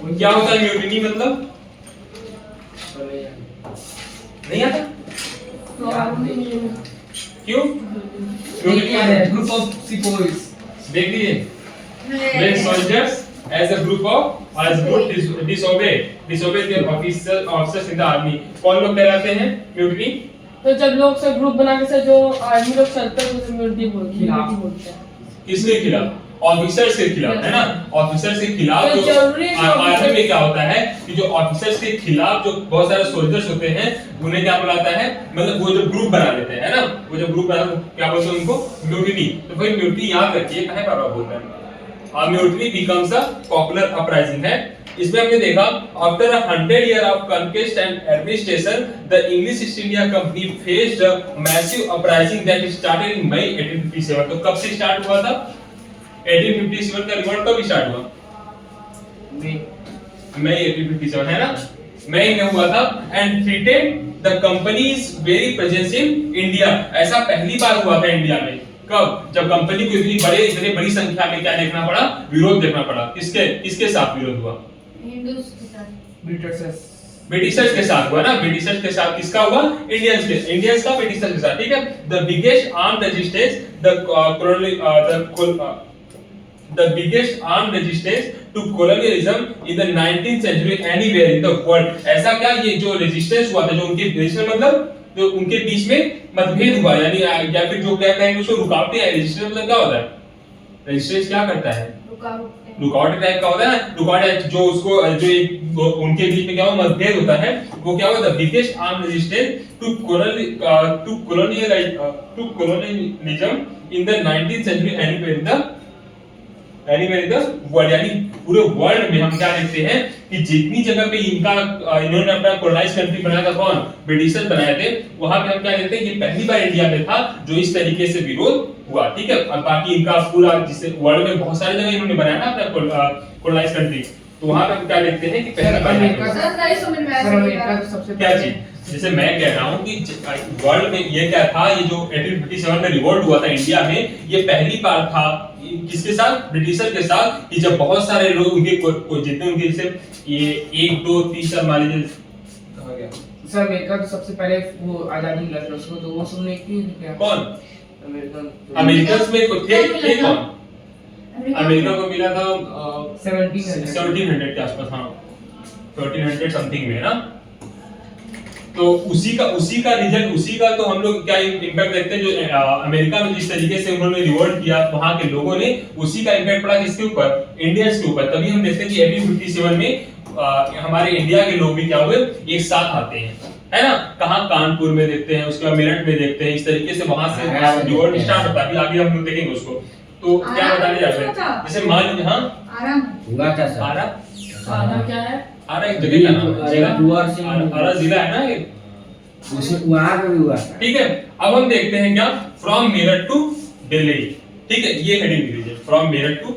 क्या होता है म्यूटिनी मतलब? नहीं आता? क्यों? Group of sepoys. देख लीजिए, when soldiers as a group disobey their officers in the army, कौन लोग कहलाते हैं म्यूटिनी? तो जब लोग सब ग्रुप बना के जो आर्मी लोग चलते हैं उसे म्यूटिनी बोलते हैं। किसके खिलाफ? ऑफिसर्स के खिलाफ, है ना? ऑफिसर्स के खिलाफ तो जो जरूरी आर्मी में क्या होता है कि जो ऑफिसर्स के खिलाफ जो बहुत सारे सोल्जर्स होते हैं उन्हें क्या बुलाता है, मतलब वो जो ग्रुप बना लेते हैं, है ना? वो जो ग्रुप बना क्या बोलते हैं उनको? म्यूटिनी। तो भाई म्यूटिनी याद रखिए कहाँ पर बोलते हैं। Mutiny becomes a popular uprising है। इसमें हमने देखा after 100 years of conquest and administration the English East India Company faced a massive uprising that started in May 1857। तो कब से स्टार्ट हुआ था? 1857 का रिवॉल्ट कब स्टार्ट हुआ? मई 1857, है ना? मई में हुआ था। And threatened the companies very presence in India. ऐसा पहली बार हुआ था इंडिया में। कब? जब कंपनी को इतने बड़ी संख्या में क्या देखना पड़ा? विरोध देखना पड़ा। किसके साथ विरोध हुआ? ब्रिटिशर्स के साथ हुआ ना। ब्रिटिशर्स के साथ किसका हुआ? इंडियंस का ब्रिटिशर्स के साथ, ठीक है। The biggest armed resistance the biggest armed resistance to colonialism in the 19th century anywhere in the world। ऐसा क्या ये जो रेजिस्टेंस हुआ था, जो उनके रेजिस्टेंस मतलब जो उनके बीच में मतभेद हुआ, यानी या फिर जो क्या कहेंगे उसको रुकावटें है। रेजिस्टेंस मतलब क्या होता है? रेजिस्टेंस क्या करता है? रुकावट टाइप का होता है ना। रुकावट जो उसको जो उनके बीच में क्या हुआ मतभेद होता है वो क्या हुआ? The biggest arm resistance to colonialism in the 19th century anywhere in the world। यानी पूरे वर्ल्ड में हम क्या देखते हैं कि जितनी जगह पे इन्होंने अपना कोलोनाइज कंट्री बनाया था, कौन? ब्रिटिशर्स बनाए थे। वहां पे हम क्या देखते हैं कि पहली बार इंडिया में था जो इस तरीके से विरोध हुआ, ठीक है। और बाकी इनका पूरा जिसे वर्ल्ड में बहुत सारी जगह इन्होंने बनाया ना अपना कोलोनाइज कंट्री, तो वहां पे हम क्या देखते हैं कि पहली बार क्या चीज, जैसे मैं कह रहा हूँ कि वर्ल्ड में ये क्या था, ये जो 1857 में रिवोल्ट हुआ था इंडिया में, ये पहली बार था किसके साथ? ब्रिटिशर के साथ, कि जब बहुत सारे लोग उनके जितने उनके जैसे ये 1 2 3 4 मान लीजिए कहां गया सर। अमेरिका तो सबसे पहले वो आजादी मिला था उसको, तो वो सुनने की क्या? कौन? अमेरिकन में को थे कौन? अमेरिका को मिला था 1700 के आसपास, हाँ 1300 समथिंग में ना। तो उसी का रिजल्ट, उसी का तो हम लोग क्या इंपैक्ट देखते हैं, जो अमेरिका में जिस तरीके से उन्होंने रिवोल्ट किया वहां के लोगों ने, उसी का इंपैक्ट पड़ा किसके ऊपर? इंडियंस के ऊपर। तभी हम देखते हैं कि 1857 में हमारे इंडिया के लोग भी क्या हुए? एक साथ आते हैं, है ना। कहां? कानपुर में देखते हैं, उसके बाद मेरठ में देखते हैं। इस तरीके से वहां से रिवोल्ट स्टार्ट होता है। आगे हम लोग देखेंगे उसको। तो क्या बताने जा रहे हैं, जैसे मान लीजिए, हाँ हुआ था सर। आरा क्या है? आरा एक जगह का नाम है, आरा जिला है ना एक, वहां पे भी हुआ था, ठीक है। अब हम देखते हैं क्या? फ्रॉम मेरठ टू दिल्ली, ठीक है, ये हेडिंग दीजिए, फ्रॉम मेरठ टू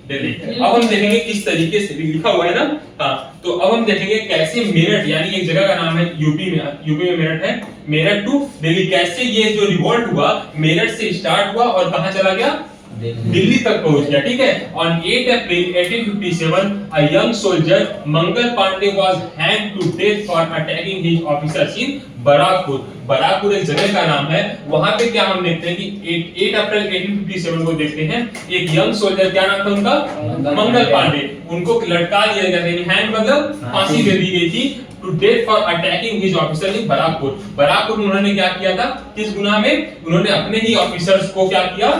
दिल्ली। अब हम देखेंगे किस तरीके से लिखा हुआ है ना, हाँ। तो अब हम देखेंगे कैसे मेरठ, यानी एक जगह का नाम है यूपी में मेरठ है, मेरठ टू दिल्ली, कैसे ये जो रिवोल्ट हुआ मेरठ से स्टार्ट हुआ और कहां चला गया? दिल्ली तक पहुंच गया, ठीक है। On 8 April 1857 a young soldier Mangal Pandey was hanged to death for attacking his officers in Barrackpore. Barrackpore एक जगह का नाम है। वहां पे क्या हम देखते हैं कि 8 अप्रैल 1857 को देखते हैं, एक यंग सोल्जर, क्या नाम था उनका? मंगल पांडे। उनको लटका दिया गया था, हैंग मतलब फांसी दे दी गई थी, to death for attacking his officer in Barrackpore. Barrackpore उन्होंने क्या किया था? किस गुनाह में? उन्होंने अपने ही ऑफिसर्स को क्या किया?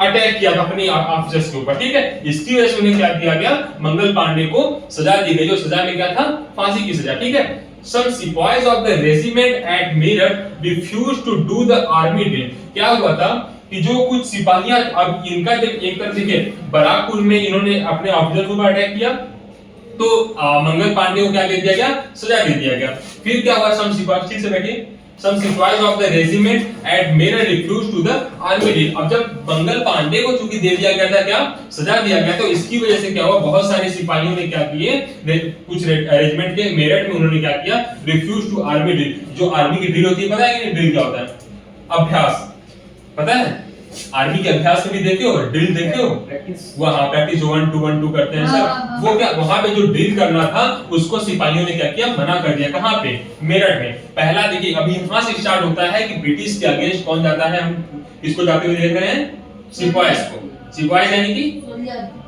अटैक किया था अपने ऑफिसर्स के ऊपर, ठीक है। इसकी वजह से उन्हें क्या किया गया? मंगल पांडे को सजा दी गई, जो सजा में क्या था? फांसी की सजा, ठीक है। Some sepoys of the regiment at Meerut refused to do the army drill। क्या हुआ था कि जो कुछ सिपाहियां, अब इनका जब एक तरफ देखिए बराकपुर में इन्होंने अपने ऑफिसर के ऊपर अटैक किया, तो मंगल पांडे को क्या दे दिया गया? सजा दे दिया गया। फिर क्या हुआ? Some sepoys, ठीक से बैठिए, Some sepoys of the regiment at Meerut refused to the army drill। अब जब मंगल पांडे को चूंकि दे दिया गया था, क्या सजा दिया गया, तो इसकी वजह से क्या हुआ? बहुत सारे सिपाहियों ने क्या किए? कुछ रेजिमेंट के मेरठ में उन्होंने क्या किया? Refuse to army drill. जो आर्मी की ड्रिल होती है, पता है कि ड्रिल क्या होता है? अभ्यास, पता है? आर्मी के अभ्यास में भी देखे हो, ड्रिल देखे हो, प्रैक्टिस वो हाँ प्रैक्टिस 1 2 1 2 करते हैं सब। वो क्या वहां पे जो ड्रिल करना था उसको सिपाहियों ने क्या किया, मना कर दिया। कहां पे? मेरठ में। पहला देखिए अभी यहां से स्टार्ट होता है कि ब्रिटिश के अगेंस्ट कौन जाता है, हम इसको जाते हुए देख रहे हैं, सिपाहीज को। सिपाहीज यानी कि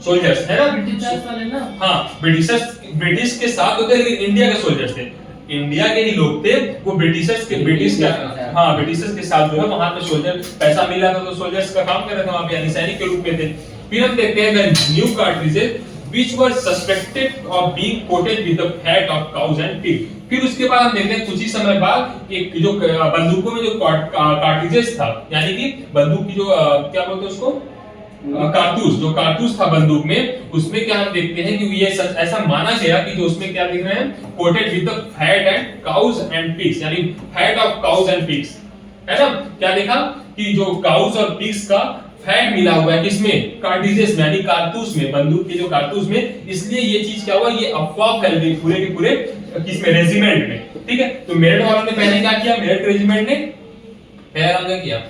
सोल्जर्स है ना, ब्रिटिशर्स वाले ना। हाँ ब्रिटिश के साथ होते, लेकिन इंडिया के सोल्जर्स थे, इंडिया के ही लोग थे वो ब्रिटिशर्स के हाँ ब्रिटिशर्स के साथ जो है वहां पे सोल्जर पैसा मिल रहा था तो सोल्जर्स का काम कर रहे थे वहां पे, यानी सैनिक के रूप में थे। फिर हम देखते हैं the new cartridges which were suspected of being coated with the fat of cows and pig। फिर उसके बाद हम देखते हैं कुछ ही समय बाद एक जो बंदूकों में जो कार्ट्रिजेस था, यानी कि बंदूक की जो क्या बोलते हैं उसको, कारतूस, जो कारतूस था बंदूक में, उसमें क्या हम देखते हैं कि ये ऐसा माना गया कि जो उसमें क्या दिख रहे हैं, coated with the fat and cows and pigs, यानी fat of cows and pigs, है ना। क्या देखा कि जो काउज और पिग्स का फैट मिला हुआ है किसमें, कार्ट्रिजेस में, यानी कारतूस में, बंदूक के जो कारतूस में। इसलिए ये चीज क्या हुआ, ये अफवाह फैल गई पूरे के पूरे किसमें, रेजिमेंट में। ठीक है, तो मेरठ वालों ने पहले क्या किया, मेरठ रेजिमेंट ने पहला काम क्या किया,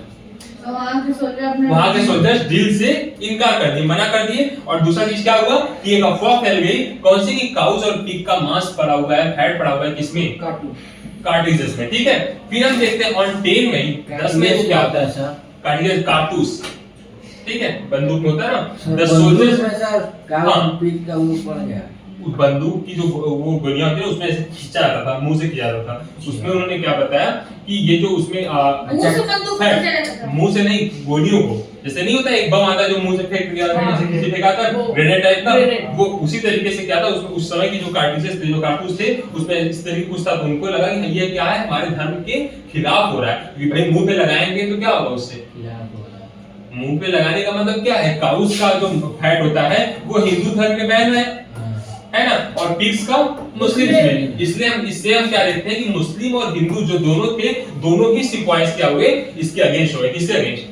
वहां के सोल्जर्स ड्रिल से इनकार कर दिए, मना कर दिए। और दूसरा चीज क्या हुआ कि एक अफवाह फैल गई, कौन सी, कि काउज और पिग का मांस पड़ा हुआ है, फैट पड़ा हुआ है किसमें, कार्ट्रिजेस में। ठीक है, फिर हम देखते हैं ऑन 10 मई 10 मई को क्या होता है सर, कार्ट्रिजेस कारतूस, ठीक है, बंदूक में होता है ना, द सोल्जर्स में सर काउज पिग का वो पड़ गया, बंदूक की जो वो गोलियां होती है उसमें ऐसे खींचा जाता था, मुंह से किया जाता था। उसमें उन्होंने क्या बताया कि ये जो उसमें मुंह से नहीं, गोलियों को, जैसे नहीं होता एक बम आता है जो मुंह से फेंक दिया, किसी फेंका था ग्रेनेड टाइप का, वो उसी तरीके से क्या था उसमें, उस समय की जो कार्ट्रिजेस थे, जो कारतूस थे, उसमें इस तरीके कुछ था, तो उनको लगा कि ये क्या है, हमारे धर्म के खिलाफ हो रहा है, क्योंकि भाई मुंह पे लगाएंगे तो क्या होगा उससे, मुंह पे लगाने का मतलब क्या है, काउस का जो फैट होता है वो हिंदू धर्म में बैन है ना, और पिग्स का मुस्लिम में। इसलिए हम क्या देखते हैं कि मुस्लिम और हिंदू जो दोनों थे, दोनों की सिपाहीज क्या हुए, इसके अगेंस्ट हुए, किसके अगेंस्ट,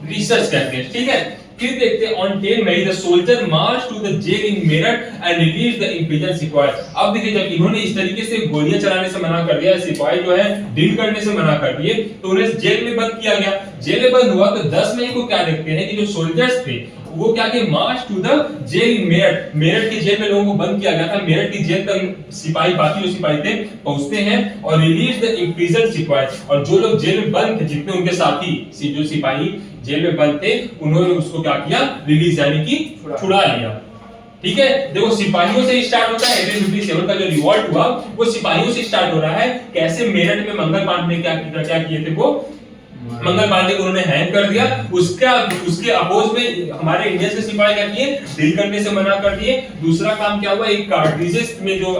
ब्रिटिशर्स के अगेंस्ट। ठीक है, फिर देखते हैं on 10 May the soldier march to the jail in Meerut and release the imprison sipahi. अब देखिए जब इन्होंने इस तरीके से गोलियां चलाने से मना कर दिया, सिपाही जो है ड्रिल करने से मना कर दिए, तो उन्हें जेल में बंद किया गया। जेल में बंद हुआ तो 10 मई को क्या देखते हैं कि जो सोल्जर्स थे वो क्या कि मार्च to the jail in Meerut, Meerut की जेल में लोगों को बंद किया गया था। मेरठ की जेल तक सिपाही, बाकी जो सिपाही थे पहुंचते हैं और रिलीज द इम्प्रिजन सिपाही, और जो लोग जेल में बंद थे, जितने उनके साथी जो सिपाही जेल में बंद थे, उन्होंने उसको क्या किया, रिलीज यानी कि छुड़ा लिया। ठीक है, देखो सिपाहियों से स्टार्ट होता है, 1857 का जो रिवॉल्ट हुआ वो सिपाहियों से स्टार्ट हो रहा है। कैसे मेरठ में मंगल पांडे ने क्या किए थे, वो मंगल पांडे को उन्होंने हैंग कर दिया। उसके अपोज में हमारे इंडियन के सिपाही क्या किए, ड्रिल करने से मना कर दिए। दूसरा काम क्या हुआ, एक कार्ट्रिजेस में जो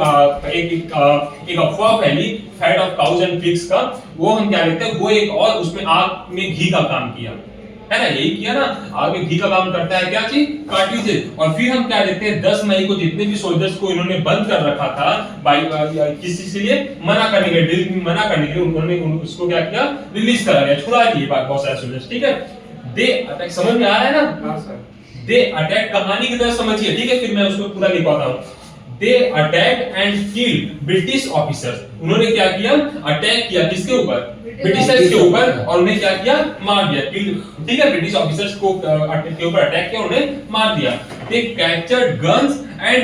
एक अफवाह फैली fat of cows and pigs का, वो हम क्या लेते हैं, वो एक और उसमें आग में घी का काम किया, है ना, यही किया ना, आग में घी का काम करता है क्या चीज, कार्ट्रिजेस। और फिर हम क्या देखते हैं 10 मई को जितने भी सोल्जर्स को इन्होंने बंद कर रखा था किसी के लिए मना करने के, ड्रिल में मना करने के, उन्होंने उसको क्या किया, रिलीज करा गया, छुड़ा लिए बहुत सारे सोल्जर्स। ठीक है, दे अटैक, समझ में आ रहा है ना, हां सर, दे अटैक कहानी की तरह समझिए। ठीक है, फिर मैं उसको पूरा लिखवाता हूं। They attacked and killed British officers। उन्होंने क्या किया, अटैक किया किसके ऊपर, ब्रिटिशर्स के ऊपर, और उन्हें क्या किया, मार दिया। ठीक है, ब्रिटिश ऑफिसर्स को के ऊपर अटैक किया, उन्हें मार दिया। They captured guns and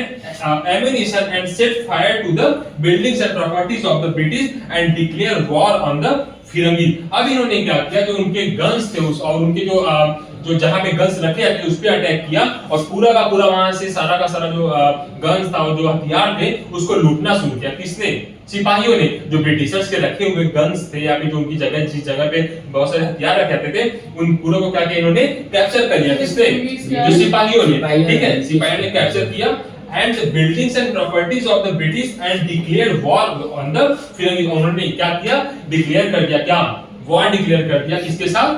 ammunition and set fire to the buildings and properties of the British and declared war on the फिरंगी। अब इन्होंने क्या किया, जो उनके गन्स थे उस और उनके जो जहां पे गन्स रखे थे उस पे अटैक किया, और पूरा का पूरा वहां से सारा का सारा जो गन्स था और जो हथियार थे उसको लूटना शुरू किया। किसने, सिपाहियों ने। जो ब्रिटिशर्स के रखे हुए गन्स थे या फिर जो उनकी जगह जिस जगह पे बहुत सारे हथियार रखे थे उन पूरों को क्या किया, इन्होंने कैप्चर कर लिया। किसने, जो सिपाहियों ने। ठीक है, सिपाहियों ने कैप्चर किया and the buildings and properties of the British and declared war on the फिरंगी। उन्होंने क्या किया, डिक्लेयर कर दिया, क्या, वॉर डिक्लेयर कर दिया, किसके साथ,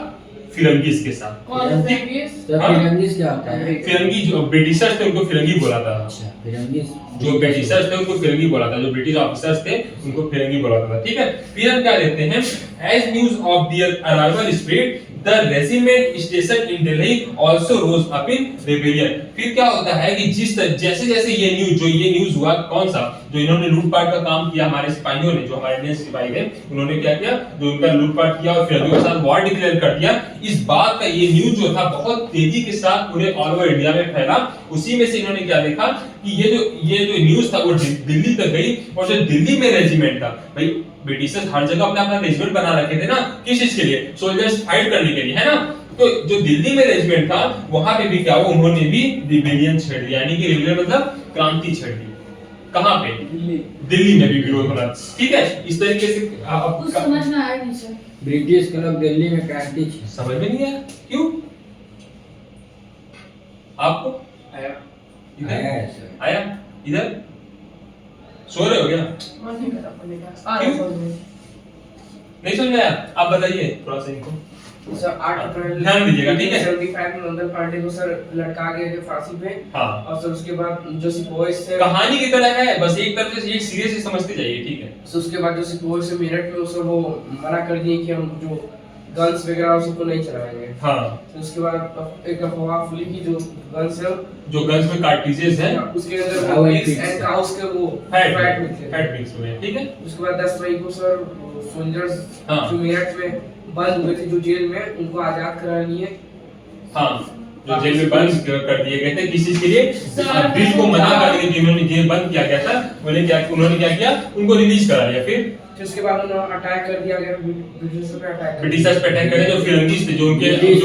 फिरंगीज के साथ। कौन से फिरंगीज क्या होता है, फिरंगी जो ब्रिटिशर्स थे उनको फिरंगी बोला था। अच्छा, फिरंगीज जो ब्रिटिशर्स थे उनको फिरंगी बोला था, जो ब्रिटिश ऑफिसर्स थे उनको फिरंगी बोला था। ठीक है, फिर हम क्या लेते हैं, as news of their arrival spread the regiment station in Delhi also rose up in rebellion. फिर क्या होता है कि जैसे जैसे ये न्यूज हुआ, कौन सा, जो इन्होंने लूटपाट का काम किया हमारे सिपाहियों ने, जो हमारे इंडियन सिपाही थे, उन्होंने क्या किया, जो उनका लूटपाट किया और फिर के साथ वॉर डिक्लेयर कर दिया, इस बात का ये न्यूज जो था बहुत तेजी के साथ पूरे ऑल ओवर इंडिया में फैला। उसी में से इन्होंने क्या देखा कि ये जो न्यूज था वो दिल्ली तक गई, और जो दिल्ली में रेजिमेंट था, भाई ब्रिटिशर्स हर जगह अपना अपना रेजिमेंट बना रखे थे ना, किस चीज के लिए, सोल्जर्स फाइट करने के लिए, है ना। तो जो दिल्ली में रेजिमेंट था वहां पे भी क्या हुआ, उन्होंने भी रिबेलियन छेड़ दिया, यानी कि रिबेलियन मतलब क्रांति छेड़ दी। कहां पे, दिल्ली में भी विरोध होना, ठीक है। इस तरीके से कुछ समझ में आया नहीं सर। ब्रिटिश के लोग दिल्ली में क्रांति थी। समझ में नहीं आया, क्यों आपको आया आया है सर। आया? इधर सो रहे हो क्या, मन नहीं करा पढ़ने का। आ क्यों? रहा समझ में। नहीं समझ में आया? आप बताइए थोड़ा सा इनको, सर 8 अप्रैल ध्यान दीजिएगा, ठीक है। 75 में मंगल पांडे को सर लटका गए थे फांसी पे। हाँ, और सर उसके बाद जो सिपोही से कहानी की तरह है, बस एक तरफ से एक सीरियसली समझते जाइए, ठीक है। सर उसके बाद जो सिपोही से मेरठ में सर वो मना कर दिए कि हम जो गन्स वगैरह सबको नहीं चलाएंगे। हाँ, तो उसके बाद एक अफवाह फैली कि जो गन्स है जो गन्स में कार्ट्रिजेस हैं, उसके अंदर वो पिग्स एंड काउस के वो फैट मिक्स थे। फैट मिक्स हुए हैं, ठीक है। उसके बाद 10 मई को सर सोल्जर्स हाँ। जो मेरठ में बंद हुए थे जो जेल में, उनको आजाद करा लिए। हाँ, जो जेल में बंद कर दिए गए थे, किस चीज के लिए, ब्रिटिश को मना करने के लिए उन्होंने जेल बंद किया गया था, उन्होंने क्या किया, उनको रिलीज करा लिया। फिर उसके बाद उन्होंने अटैक कर दिया गया, ब्रिटिशर्स पे अटैक ब्रिटिशर्स पे अटैक करे, जो फिरंगीज थे, जो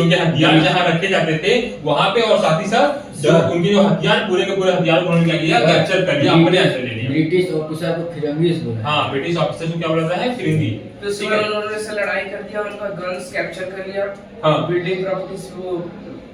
उनके हथियार जहां रखे जाते थे वहां पे, और साथ ही साथ जो उनके जो हथियार पूरे के पूरे हथियार उन्होंने क्या किया, कैप्चर कर लिया, अपने हाथ में ले लिया। ब्रिटिश ऑफिसर को फिरंगीज बोला। हाँ, ब्रिटिश ऑफिसर को क्या बोला जाता है, फिरंगी। तो उसके बाद उन्होंने से लड़ाई कर दिया, उनका गन्स कैप्चर कर लिया। हाँ। बिल्डिंग प्रॉपर्टीज को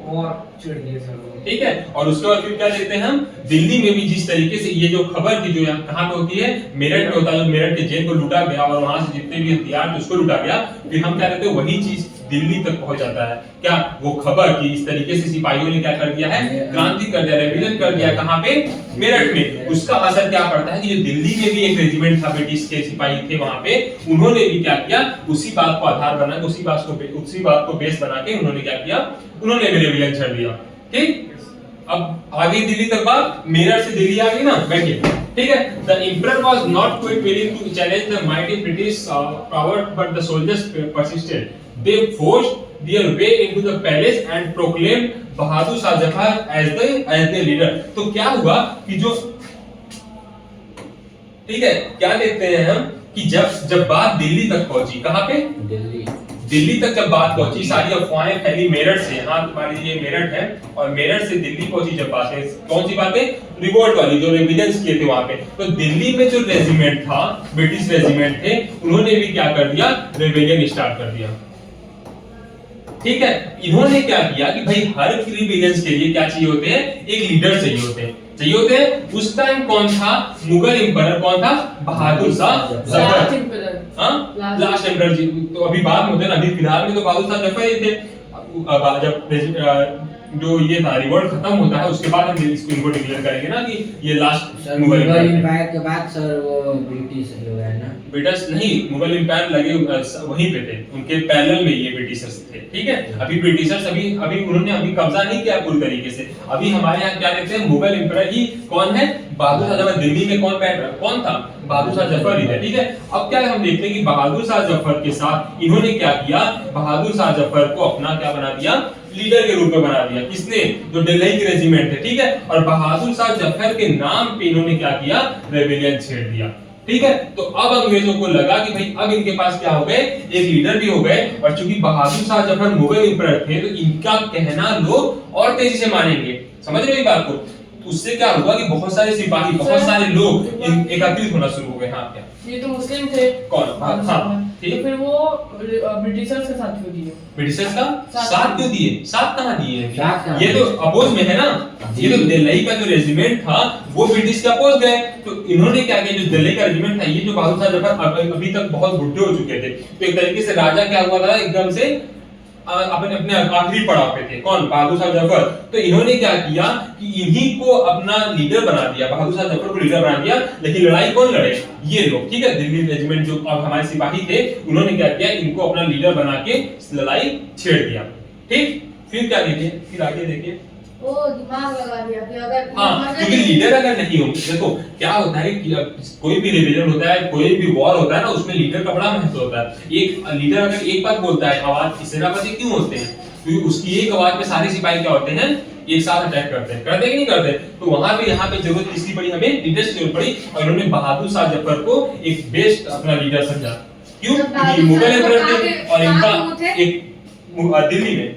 और छेड़ दिए सर वो। ठीक है। और उसके बाद फिर क्या देखते हैं हम, दिल्ली में भी जिस तरीके से ये जो खबर थी, जो यहाँ कहाँ पे होती है, मेरठ में होता है, जो मेरठ के जेल को लूटा गया और वहां से जितने भी हथियार थे उसको लूटा गया, फिर हम क्या कहते हैं, वही चीज दिल्ली तक पहुंच जाता है। क्या वो खबर कि इस तरीके से सिपाहियों ने क्या कर दिया है, क्रांति कर दिया, रेबेलियन कर दिया, कहां पे, मेरठ में। उसका असर क्या पड़ता है कि जो दिल्ली में भी एक रेजिमेंट था, ब्रिटिश के सिपाही थे वहां पे, उन्होंने भी क्या किया, उसी बात को आधार बना के, उसी बात को बेस बना के उन्होंने क्या किया, उन्होंने भी रेबेलियन छेड़ दिया। ठीक, अब आगे दिल्ली तक बात, मेरठ से दिल्ली आ गई ना, बैठिए, ठीक है। The emperor was not quite willing to challenge the mighty British power, but the soldiers persisted. They forced their way into the palace and proclaimed Bahadur Shah Zafar as the leader. तो क्या हुआ कि जो, ठीक है, क्या देखते हैं हम कि जब बात दिल्ली तक पहुंची, कहां पे, दिल्ली तक जब बात पहुंची, सारी अफवाहें फैली मेरठ से, हाँ मान लीजिए मेरठ है, और मेरठ से दिल्ली पहुंची जब बातें, कौन सी बातें, रिवोल्ट वाली, जो रेबेलियंस किए थे वहां पे, तो दिल्ली में जो रेजिमेंट था, ब्रिटिश रेजिमेंट थे, उन्होंने भी क्या कर दिया, रेबेलियन स्टार्ट कर दिया। ठीक है। इन्होंने क्या किया कि भाई हर रिबेलियंस के लिए क्या चाहिए होते हैं, एक लीडर चाहिए होते हैं। उस टाइम कौन था, मुगल एम्परर कौन था, बहादुर शाह जफर। लास्ट एम्परर जी तो अभी बाद में होते हैं, अभी फिलहाल में तो बहादुर शाह जफर ही थे। जब जो ये था रिवोल्ट खत्म होता है, उसके बाद हम इनको डिक्लेयर करेंगे ना कि ये लास्ट मुगल एम्पायर के बाद सर वो ब्रिटिश लोग है ना, ब्रिटिश नहीं, मुगल एम्पायर लगे वहीं पे थे, उनके पैरेलल में ये ब्रिटिशर्स थे। ठीक है। अभी ब्रिटिशर्स अभी उन्होंने अभी कब्जा नहीं किया पूरी तरीके से। अभी हमारे यहाँ क्या देखते हैं, मुगल एम्पायर ही कौन है, बहादुर शाह जफर। दिल्ली में कौन था, बहादुर शाह जफर ही था। ठीक है। अब क्या हम देखते हैं कि बहादुर शाह जफर के साथ इन्होंने क्या किया, बहादुर शाह जफर को अपना क्या बना दिया, लीडर के रूप में बना दिया। किसने, जो दिल्ली के रेजिमेंट थे। ठीक है। और बहादुर शाह जफर के नाम पे इन्होंने क्या किया, रेबेलियन छेड़ दिया। ठीक है। तो अब अंग्रेजों को लगा कि भाई अब इनके पास क्या हो गए, एक लीडर भी हो गए, और चूंकि बहादुर शाह जफर मुगल एम्परर थे तो इनका कहना लोग और तेजी से मानेंगे। समझ रहे हो बात को। उससे क्या हुआ कि बहुत सारे सिपाही, बहुत सारे लोग एकत्रित होना शुरू हो गए। हाँ, क्या ये तो मुस्लिम थे कौन, हाँ तो फिर वो ब्रिटिशर्स के साथ क्यों दिए, ब्रिटिशर्स का साथ क्यों दिए, साथ कहाँ दिए, ये तो साथ अपोज में है ना। ये तो दिल्ली का जो रेजिमेंट था वो ब्रिटिश के अपोज गए, तो इन्होंने क्या किया, जो दिल्ली का रेजिमेंट था, ये जो बहादुर शाह जफर अभी तक बहुत बुढ़े हो चुके थे, तो एक तरीके से राजा क्या हुआ था, एकदम से अपने अपने आखिरी पड़ाव पे थे। कौन? बहादुर शाह जफर। तो इन्होंने क्या किया कि इन्हीं को अपना लीडर बना दिया, बहादुर शाह जफर को लीडर बना दिया। लेकिन लड़ाई कौन लड़े? ये लोग, ठीक है, दिल्ली रेजिमेंट जो अब हमारे सिपाही थे, उन्होंने क्या किया, इनको अपना लीडर बना के लड़ाई छेड़ दिया। ठीक, फिर क्या देखिए, फिर आगे देखिए। वो दिमाग लगा दिया कि अगर हाँ, क्योंकि लीडर अगर नहीं होंगे, देखो क्या होता है कि कोई भी रिबेलियन होता है, कोई भी वॉर होता है ना, उसमें लीडर का बड़ा महत्व होता है। एक लीडर अगर एक बात बोलता है, आवाज सेनापति क्यों होते हैं? क्योंकि उसकी एक आवाज में सारे सिपाही क्या होते हैं, एक साथ अटैक करते हैं। करते कि नहीं करते? तो वहां पे यहाँ पे जरूरत किसकी पड़ी? हमें लीडर की जरूरत पड़ी, और उन्होंने बहादुर शाह जफर को एक बेस्ट अपना लीडर समझा। क्यों? क्योंकि मुगल एम्परर थे और इनका एक दिल्ली में,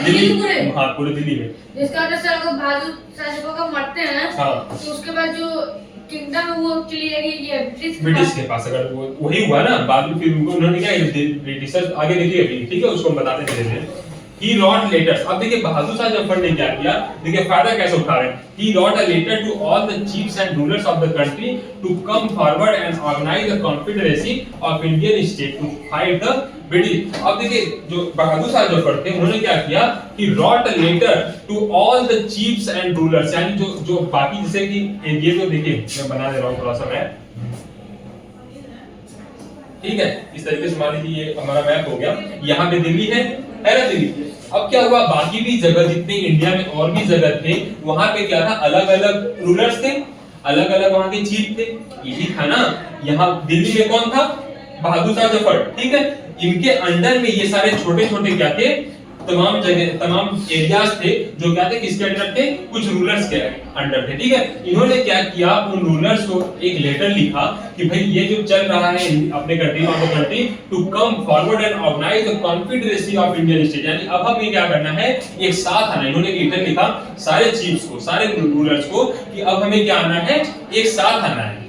दिल्ली, हाँ पूरे दिल्ली में, जिसका वजह से अगर बहादुर शाह जफर का मरते हैं, हाँ, तो उसके बाद जो किंगडम है वो चली जाएगी ये ब्रिटिश के पास। अगर वो वही हुआ ना बाद में, फिर उनको उन्होंने क्या, ब्रिटिशर्स आगे देखिए अभी, ठीक है, उसको हम बताते चले। He wrote letters। अब देखिए बहादुर शाह जफर ने क्या किया, देखिए फायदा कैसे उठा रहे हैं। He wrote a letter to all the chiefs and rulers of the country to come forward and organize a confederacy of Indian state to fight the British। अब देखिए जो बहादुर शाह जफर थे, उन्होंने क्या किया कि wrote a letter to all the chiefs and rulers, यानी जो जो बाकी, जैसे कि ये तो देखिए मैं बना दे रहा हूँ थोड़ा सा मैप, ठीक है, इस तरीके से मान लीजिए ये हमारा मैप हो गया। यहाँ पे दिल्ली है ना दिल्ली। अब क्या हुआ, बाकी भी जगह जितने इंडिया में और भी जगह थे, वहां पे क्या था, अलग अलग रूलर्स थे, अलग अलग वहां के चीफ थे। यही था ना, यहाँ दिल्ली में कौन था? बहादुर शाह जफर, ठीक है। इनके अंडर में ये सारे छोटे छोटे क्या थे, तमाम जगह, तमाम एरियाज थे, जो क्या थे, किसके अंडर थे? कुछ रूलर्स के अंडर थे, ठीक है। इन्होंने क्या किया, उन रूलर्स को एक लेटर लिखा कि भाई ये जो चल रहा है अपने country of the country, to come forward and organise the confederacy of Indian state, यानी अब हमें क्या करना है, एक साथ आना। इन्होंने एक लेटर लिखा सारे चीफ्स को, सारे रूलर्स को, कि अब हमें क्या आना है, एक साथ आना है।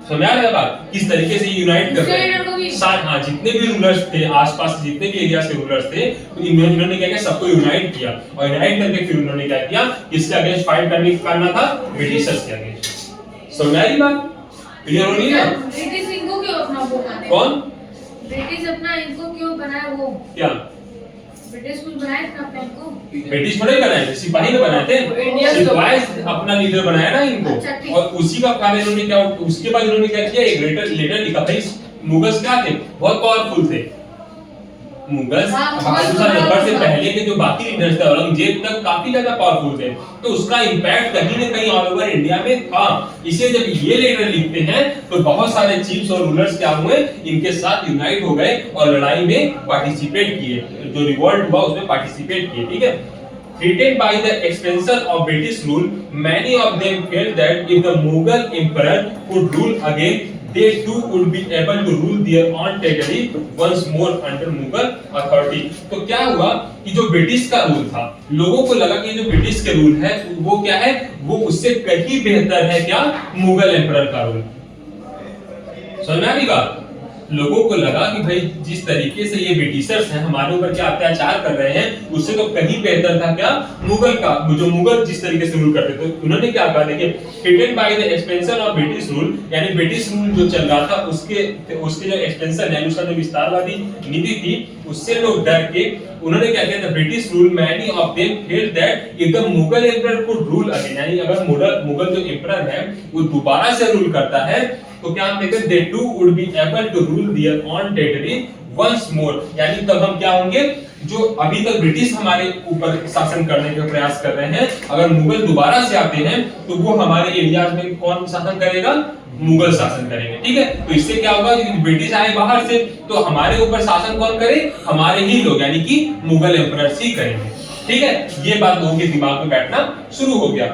समझ आ रहा है बात, किस तरीके से यूनाइट कर रहे हैं साथ। हाँ, जितने भी रूलर्स थे आसपास, जितने भी एरिया से रूलर्स थे, तो इन्होंने क्या किया, सबको यूनाइट किया, और यूनाइट करके फिर उन्होंने क्या किया, किसके अगेंस्ट फाइट करना था? ब्रिटिशर्स के अगेंस्ट। समझ आ रही बात, क्लियर हो रही है? ब्रिटिश इनको क्यों अपना वो बनाते? कौन? ब्रिटिश अपना इनको क्यों बनाया? वो क्या ब्रिटिश कुछ बनाए थे अपने को? ब्रिटिश थोड़े बनाए थे, सिपाही ने बनाए थे। सिपाही अपना लीडर बनाया ना इनको, और उसी का फायदा इन्होंने क्या, उसके बाद इन्होंने क्या किया, एक लेटर लिखा। भाई मुगल्स क्या थे, बहुत पावरफुल थे। मुगल्स बहादुर शाह जफर से पहले के जो बाकी लीडर्स थे, औरंगजेब तक काफी ज्यादा पावरफुल थे, तो उसका इंपैक्ट कहीं ना कहीं ऑल ओवर इंडिया में था। इसे जब ये लेटर लिखते हैं, तो बहुत सारे चीफ्स और रूलर्स क्या हुए, इनके साथ यूनाइट हो गए और लड़ाई में पार्टिसिपेट किए, जो रिवॉल्ट हुआ उसमें पार्टिसिपेट किए, ठीक है। Threatened by the expansion of British rule, many of them felt that if the Mughal emperor could rule again, they too would be able to rule their own territory once more under Mughal authority। तो क्या हुआ कि जो British का rule था, लोगों को लगा कि जो ब्रिटिश के रूल है वो क्या है, वो उससे कहीं बेहतर है क्या, मुगल एम्परर का रूल। समझ आ रही बात? लोगों को लगा कि भाई जिस तरीके से ये ब्रिटिशर्स हैं हमारे ऊपर क्या अत्याचार कर रहे हैं, उससे तो कहीं बेहतर था क्या, मुगल का, जो मुगल जिस तरीके से रूल करते थे। तो उन्होंने क्या कहा, देखिए, threatened by the expansion of British rule, यानी ब्रिटिश रूल जो चल रहा था उसके जो एक्सपेंशन यानी उसका जो विस्तारवादी नीति थी, उससे लोग डर के उन्होंने क्या किया, the British rule many of them felt that if the Mughal emperor could rule again, यानी अगर मुगल जो एम्परर है वो दोबारा से रूल करता है, तो क्या हम देखते हैं, they too would be able to rule their own territory once more, यानी तब हम क्या होंगे, जो अभी तक ब्रिटिश हमारे ऊपर शासन करने का प्रयास कर रहे हैं, अगर मुगल दोबारा से आते हैं तो वो हमारे एरियाज में कौन शासन करेगा, मुगल शासन करेंगे, ठीक है। तो इससे क्या होगा कि ब्रिटिश आए बाहर से, तो हमारे ऊपर शासन कौन करे, हमारे ही लोग, यानी कि मुगल एम्परर्स ही करेंगे, ठीक है। ये बात लोगों के दिमाग में बैठना शुरू हो गया।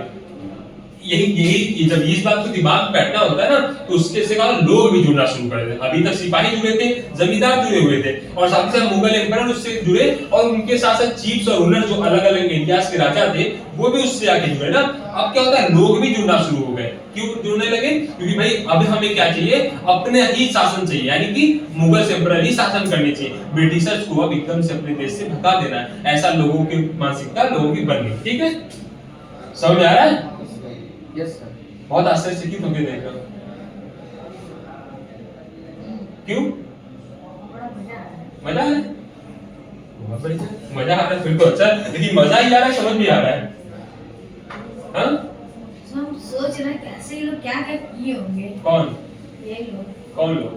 यही जब इस बात को दिमाग में बैठना होता है ना, तो उसके से क्या लोग भी जुड़ना शुरू कर देते। अभी तक सिपाही जुड़े थे, जमींदार जुड़े हुए थे, और साथ ही साथ मुगल एम्परर उससे जुड़े, और उनके साथ साथ चीफ्स और रूलर जो अलग अलग एरियाज के राजा थे वो भी उससे आके जुड़े ना। अब क्या होता है, लोग भी जुड़ना शुरू हो गए। क्यों जुड़ने लगे? क्योंकि भाई अब हमें क्या चाहिए, अपने ही शासन चाहिए, यानी कि मुगल एम्परर ही शासन करनी चाहिए, ब्रिटिशर्स को अब एकदम से अपने देश से भगा देना है। ऐसा लोगों की मानसिकता लोगों की बन गई, ठीक है। समझ आ रहा है? Yes sir. बहुत आश्चर्य से क्यों तुमने देखा, क्यों बड़ा मजा आया। मजा है? बहुत बढ़िया, मजा आ रहा है फिर तो अच्छा, लेकिन मजा ही आ रहा है, समझ भी आ रहा है। हाँ तो हम सोच रहे हैं कैसे ये लोग क्या क्या किए होंगे। कौन ये लोग कौन लोग?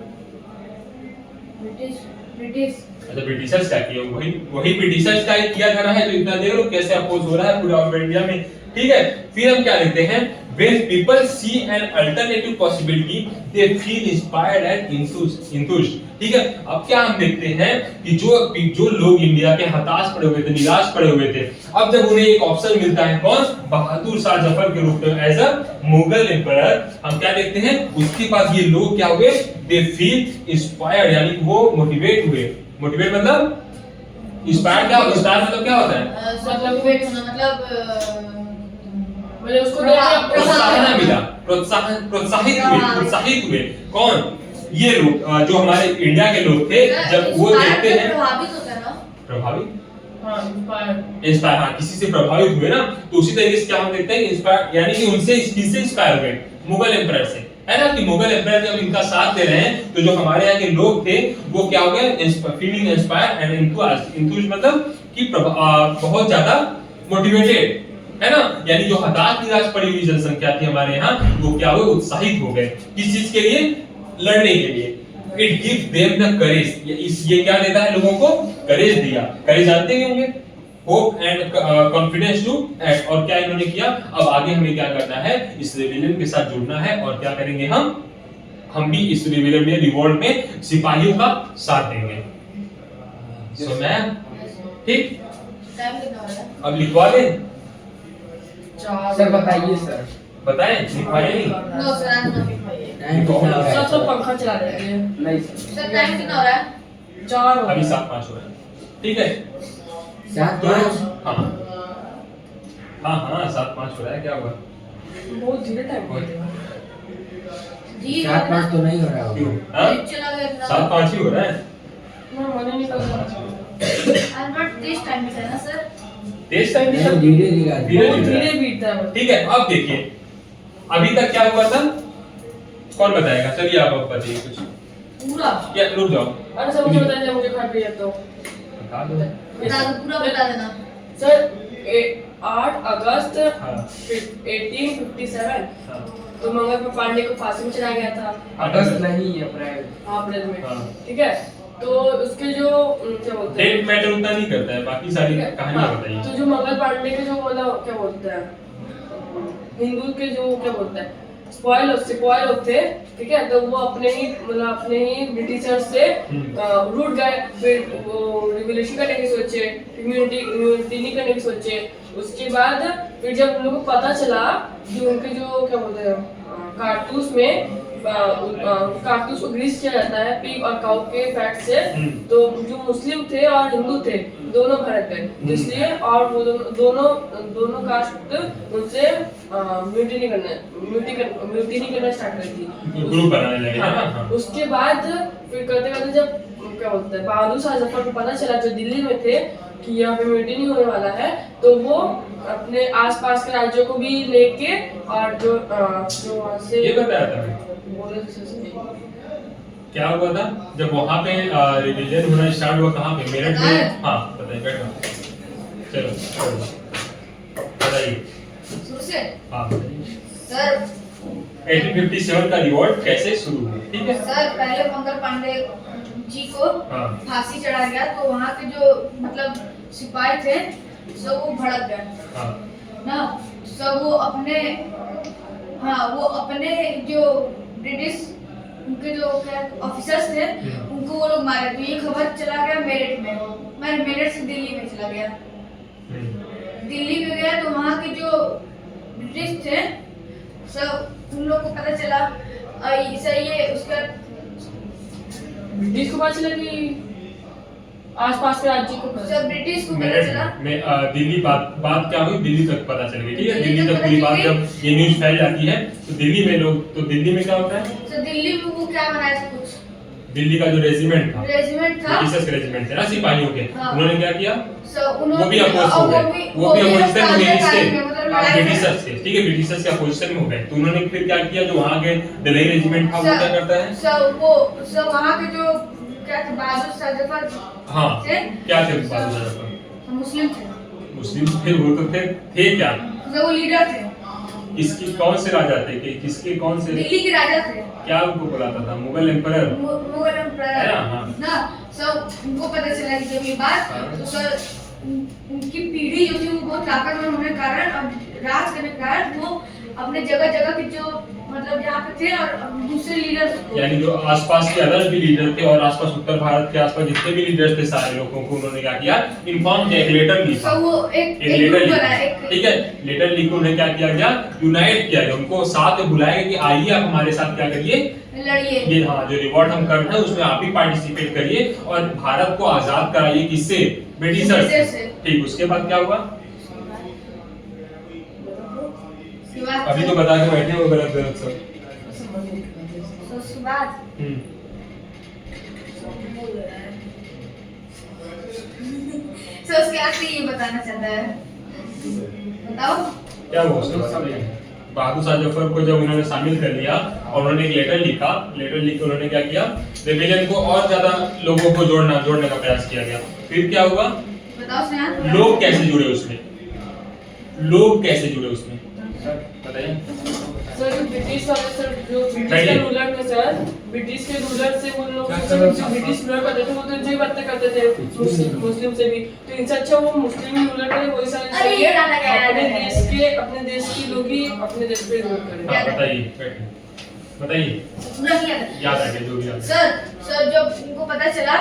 ब्रिटिश ब्रिटिश अच्छा ब्रिटिशर्स क्या किए, वही वही ब्रिटिशर्स का ही किया जाना है, तो इतना देख लो कैसे अपोज हो रहा है पूरा ऑफ इंडिया में। ठीक है, फिर हम क्या लिखते हैं, when people see an alternative possibility they feel inspired and enthused। ठीक है, अब क्या हम देखते हैं कि जो लोग इंडिया के हताश पड़े हुए थे, निराश पड़े हुए थे, अब जब उन्हें एक ऑप्शन मिलता है, कौन? बहादुर शाह जफर के रूप में एज अ मुगल एम्परर, हम क्या देखते हैं, उसके बाद ये लोग क्या हुए, दे फील इंस्पायर्ड, यानी वो मोटिवेट हुए। मोटिवेट मतलब इंस्पायर क्या होता है? इंस्पायर मतलब क्या होता है? मोटिवेट होना मतलब मैंने उसको प्रोत्साहन मिला, प्रोत्साहित हुए। कौन? ये लोग जो हमारे इंडिया के लोग थे, जब वो देखते हैं प्रभावित होता है ना, प्रभावित, हाँ इंस्पायर, हाँ किसी से प्रभावित हुए ना, तो उसी तरीके से क्या हम देखते हैं, इंस्पायर यानी कि उनसे किससे इंस्पायर हुए? मुगल एम्परर से, है ना, कि मुगल एम्परर जब इनका साथ दे रहे हैं, तो जो हमारे यहाँ के लोग थे वो क्या हो गए, फीलिंग इंस्पायर एंड इंथुसियास्ट मतलब कि बहुत ज्यादा मोटिवेटेड, है ना, यानी जो हताश निराश पड़ी हुई जनसंख्या थी हमारे यहाँ, वो क्या हुए, उत्साहित हो गए। किस चीज के लिए? लड़ने के लिए। It gives them the courage, ये क्या देता है लोगों को? करेज दिया। करेज जानते ही होंगे, hope and confidence to act. और क्या इन्होंने किया, अब आगे हमें क्या करना है, इस रेबेलियन के साथ जुड़ना है, और क्या करेंगे हम भी इस रेबेलियन में, रिवोल्ट में सिपाहियों का साथ देंगे। सो मैं ठीक, टाइम कितना हो रहा है? अब लिखवा लें, सर बताइए सर। बताएं, लिखवाएं नहीं? नो सर, आज ना लिखवाइए। टाइम कितना हो रहा सब तो है? पंखा चला देंगे। नहीं सर। सर टाइम कितना हो रहा है? 4 हो अभी गए। 7:05 हो रहा है, ठीक है। 7:05 हाँ हाँ 7:05 हो रहा है, क्या हुआ? बहुत धीरे टाइम बोलते जी 7:05 तो नहीं हो रहा क्यों? होगा। हाँ? चला गया इतना। 7:05 ही हो रहा है। मैं मने नहीं कर रहा। आज बट दिस टाइम में है ना सर। तेज टाइम नहीं, धीरे धीरे धीरे बहुत धीरे। धीरे बीतता है। ठीक है, अब देखिए अभी तक क्या हुआ था, कौन बताएगा? चलिए आप अब बताइए कुछ, पूरा या रुक जाओ, अरे सब मुझे बताइए, मुझे खा पिया तो बता दो। बता दो, पूरा बता देना। सर 8 अगस्त हाँ 1857 हाँ तो मंगल पर पांडे को फांसी में चढ़ाया गया था। अगस्त नहीं, अप्रैल। अप्रैल में, हाँ। ठीक है। तो उसके जो क्या बोलते हैं, डेट मैटर उतना नहीं करता है, बाकी सारी कहानियां हाँ, बताइए। तो जो मंगल पांडे के जो मतलब क्या बोलते हैं, हिंदू के जो क्या बोलते हैं, सिपाही लोग थे, ठीक है। तो वो अपने ही ब्रिटिशर्स से रूट गए, फिर वो रिवॉल्यूशन करने की सोचे, इम्यूनिटी नहीं करने की सोचे। उसके बाद फिर जब उन लोगों को पता चला कि उनके जो क्या बोलते हैं कारतूस में कारतूस को ग्रीस किया जाता है पिग और काऊ के फैट से, तो जो मुस्लिम थे और हिंदू थे दोनों भड़क गए, इसलिए और वो दोनों कास्ट उनसे म्यूटिनी करना स्टार्ट कर दी, ग्रुप बनाने लगे। हाँ। उसके बाद फिर करते करते जब क्या बोलते हैं बहादुर शाह जफर को पता चला जो दिल्ली में थे कि यहाँ पे म्यूटिनी होने वाला है, तो वो अपने आसपास के राज्यों को भी लेके और जो वहाँ से ये बताया था मैं। बोले से क्या हुआ था जब वहाँ पे रिविजन होना स्टार्ट हुआ, कहाँ पे? मेरठ में। हाँ बताइए, बैठो, चलो बताइए। शुरू से हाँ बताइए, सर 1857 का रिवॉल्ट कैसे शुरू हुआ? ठीक है। सर पहले मंगल पांडे जी को हाँ फांसी चढ़ा गया, तो वहाँ के जो मतलब सिपाही थे सब वो भड़क गए हाँ ना, सब वो अपने जो ब्रिटिश उनके जो क्या ऑफिसर्स थे उनको वो लोग मारे। तो ये खबर चला गया मेरठ में, मेरठ से दिल्ली में चला गया। दिल्ली में गया तो वहाँ के जो ब्रिटिश थे सब उन लोग को पता चला, ये उसका ब्रिटिश को पता चला कि आसपास के राज्य को पता सब ब्रिटिश को पता मेरठ चला। में दिल्ली बात क्या हुई, दिल्ली तक पता चल गई। ठीक है, दिल्ली दिल्ली तक तक पता पूरी चल बात गई। जब ये न्यूज फैल जाती है तो दिल्ली में लोग, तो दिल्ली में क्या होता है, तो दिल्ली में वो क्या बनाया था, कुछ दिल्ली का जो रेजिमेंट था, रेजिमेंट था, ब्रिटिशर्स के रेजिमेंट थे ना सिपाहियों के, हाँ। उन्होंने क्या किया, उन्होंने वो भी अपोज हो गए, वो भी अपोजिशन में नहीं थे ब्रिटिशर्स के। ठीक है, ब्रिटिशर्स के अपोजिशन में हो गए, तो उन्होंने फिर क्या किया, जो वहाँ के दिल्ली रेजिमेंट था वो क्या करता है, सब वहाँ के जो क्या थे, बहादुर शाह जफर हाँ थे, क्या थे बहादुर शाह जफर? मुस्लिम थे, मुस्लिम फिर वो तो थे क्या? वो लीडर थे, किसकी कौन से राजा थे कि किसके कौन से दिल्ली के राजा थे, क्या उनको बुलाता था? मुगल एम्परर मुगल एम्परर है ना? हाँ। ना। सब उनको पता चला कि जब ये बात, हाँ। तो सर उनकी पीढ़ी जो थी वो बहुत ताकतवर होने के कारण और राज करने के कारण वो अपने जगह जगह के जो मतलब यहाँ पे थे और दूसरे लीडर यानी जो आसपास के अदर भी लीडर थे और आसपास उत्तर भारत के आसपास जितने भी लीडर्स थे सारे लोगों को उन्होंने क्या किया? इन्फॉर्म किया, एक लेटर लिखा। सब वो एक लेटर ग्रुप लिखा, बना, एक ठीक है, लेटर लिख उन्हें क्या किया गया? यूनाइट किया गया, उनको साथ में बुलाया कि आइए आप हमारे साथ क्या करिए, लड़िए, ये हाँ जो रिवॉर्ड हम कर रहे हैं उसमें आप भी पार्टिसिपेट करिए और भारत को आजाद कराइए। किससे? ब्रिटिशर ब्रिटिशर से। से। ठीक, उसके बाद क्या हुआ? उसके बाद अभी तो बता के बैठे हो गलत गलत सब। तो उसके बाद हम्म, तो उसके बाद से ये बताना चाहता है, बताओ। क्या हुआ उसके बाद? बहादुर शाह जफर को जब उन्होंने शामिल कर लिया और उन्होंने एक लेटर लिखा, लेटर लिख के उन्होंने क्या किया? रेबेलियन को और ज्यादा लोगों को जोड़ने का प्रयास किया गया। फिर क्या हुआ? बताओ स्नेहा। लोग कैसे जुड़े उसमें? लोग कैसे जुड़े उसमें बताइए। सर जो ब्रिटिश वाले सर जो ब्रिटिश बैठिए। के रूलर थे सर, ब्रिटिश के रूलर से उन लोग क्या से कर रहे हो? जो ब्रिटिश रूलर करते थे वो तो जो बातें करते थे मुस्लिम से भी, तो इनसे अच्छा वो मुस्लिम ही रूलर करे, वही सारे अरे ये गाना क्या है? अपने देश के लोग ही अपने देश पे रूल करें। हाँ बताइए, बैठिए, बताइए, पूरा किया था। याद आ गया जो भी याद है। सर जब उनको पता चला,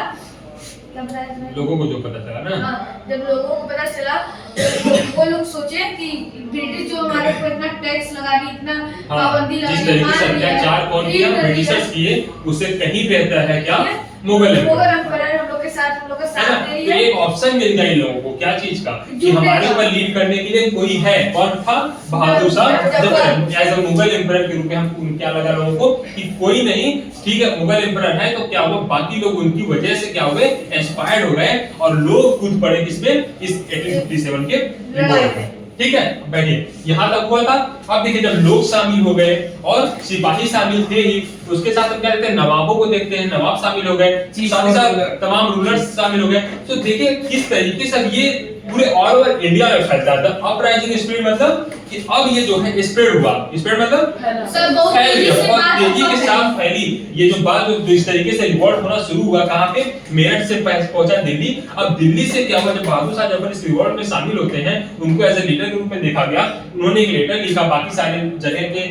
क्या बताया तुमने? लोगों को जो पता चला ना, हाँ, जब लोगों को पता चला तो वो लोग सोचे कि ब्रिटिश जो हमारे को इतना टैक्स लगा दी, इतना हाँ पाबंदी लगा जिस दी, तरीके से मार दिया, अत्याचार कौन किया? फ्री कर दिया। ब्रिटिशर्स किए, उससे कहीं बेहतर है क्या? मुगल मुगल एम्पायर। एम्पायर हम लोग के साथ, हम लोग का है ना? साथ दे तो रही एक है। ऑप्शन मिल गया इन लोगों को, क्या चीज का? कि जुड़ने हमारे का। ऊपर लीड करने के लिए कोई है। कौन था? Bahadur Shah Zafar. As a Mughal emperor के रूप में हम क्या लगा लोगों को कि कोई नहीं, ठीक है, मुगल एम्परर है तो क्या हुआ? बाकी लोग उनकी वजह से क्या हो गए? इंस्पायर्ड हो गए और लोग कूद पड़े किसमें? इस 1857 के रिवॉल्ट में। ठीक है, बैठिए, यहाँ तक हुआ था। अब देखिए जब लोग शामिल हो गए और सिपाही शामिल थे ही, तो उसके साथ हम क्या देखते हैं? नवाबों को देखते हैं, नवाब शामिल हो गए, साथ ही साथ तमाम रूलर्स शामिल हो गए। तो देखिए किस तरीके से ये पूरे ऑल ओवर इंडिया में फैलता था। अपराइजिंग स्प्रेड मतलब कि अब ये जो है स्प्रेड हुआ, स्प्रेड मतलब सर बहुत फैल तेजी गया, से बहुत बात तेजी के फैली। साथ फैली। ये जो बात जो इस तरीके से रिवॉल्ट होना शुरू हुआ, कहाँ पे? मेरठ से पहुंचा दिल्ली। अब दिल्ली से क्या हुआ? जब बहादुर शाह जफर इस रिवॉल्ट में शामिल होते हैं, उनको एज ए लीडर के रूप में देखा गया। उन्होंने एक लेटर लिखा बाकी सारे जगह के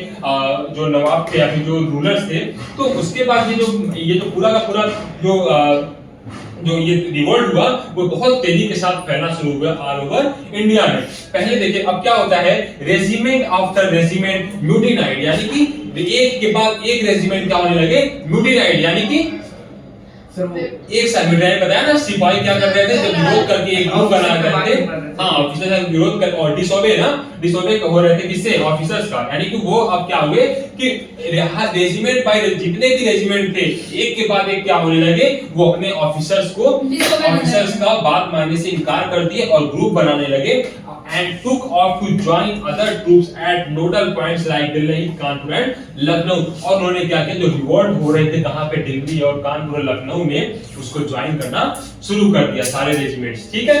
जो नवाब थे या फिर जो रूलर्स थे। तो उसके बाद ये जो पूरा का पूरा जो ये रिवॉल्ट हुआ वो बहुत तेजी के साथ फैलना शुरू हुआ ऑल ओवर इंडिया में। पहले देखिए अब क्या होता है? रेजिमेंट आफ्टर रेजिमेंट म्यूटिनाइड, यानी कि एक के बाद एक रेजिमेंट क्या होने लगे? म्यूटिनाइड, यानी कि सर वो एक साथ मिठाई बताया ना, सिपाही क्या कर रहे थे? जब विरोध करके एक ग्रुप बना रहे थे, हाँ ऑफिसर का विरोध कर और डिसोबे हो रहे थे किससे? ऑफिसर्स का। यानी कि वो अब क्या हुए कि रेजिमेंट बाय जितने भी रेजिमेंट थे एक के बाद एक क्या होने लगे? वो अपने ऑफिसर्स का बात मानने से इनकार कर दिए और ग्रुप बनाने लगे and took off to join other troops at nodal points like Delhi, Kanpur and Lucknow। और उन्होंने क्या किया? जो रिवॉल्ट हो रहे थे कहाँ पे? दिल्ली और कानपुर और लखनऊ में, उसको ज्वाइन करना शुरू कर दिया सारे रेजिमेंट्स। ठीक है,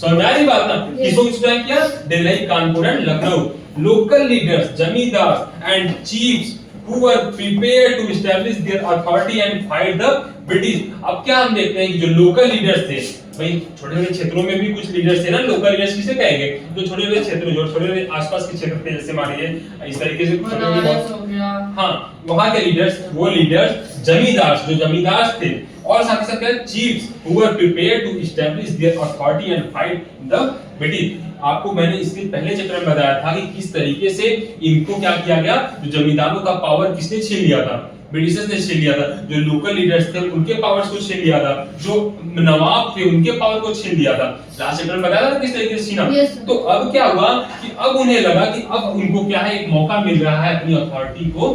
समझ आ रही बात ना? किसको ज्वाइन किया? Delhi, Kanpur and Lucknow. Local leaders, zamindar and chiefs who were prepared to establish their authority and fight the British। अब क्या हम देखते हैं कि जो लोकल लीडर्स थे, भाई छोटे छोटे क्षेत्रों में भी कुछ लीडर्स थे ना। लोकल लीडर्स किसे कहेंगे? जो छोटे छोटे क्षेत्र, जो छोटे आसपास के क्षेत्र थे, जैसे मानिए इस तरीके से छोटे बनारस हो गया, हाँ वहां के लीडर्स, वो लीडर्स जमींदार, जो जमींदार थे, और साथ ही साथ chiefs who were prepared to establish their authority and fight the British। आपको मैंने इसके पहले चैप्टर में बताया था कि किस तरीके से इनको क्या किया गया? जो जमींदारों का पावर किसने छीन लिया था? ब्रिटिशर्स ने छीन लिया था। जो लोकल लीडर्स थे उनके पावर्स को छीन लिया था। जो नवाब थे उनके पावर को छीन लिया था। लास्ट चैप्टर में बताया था किस तरीके से छीना। तो अब क्या हुआ कि अब उन्हें लगा कि अब उनको क्या है? एक मौका मिल रहा है अपनी अथॉरिटी को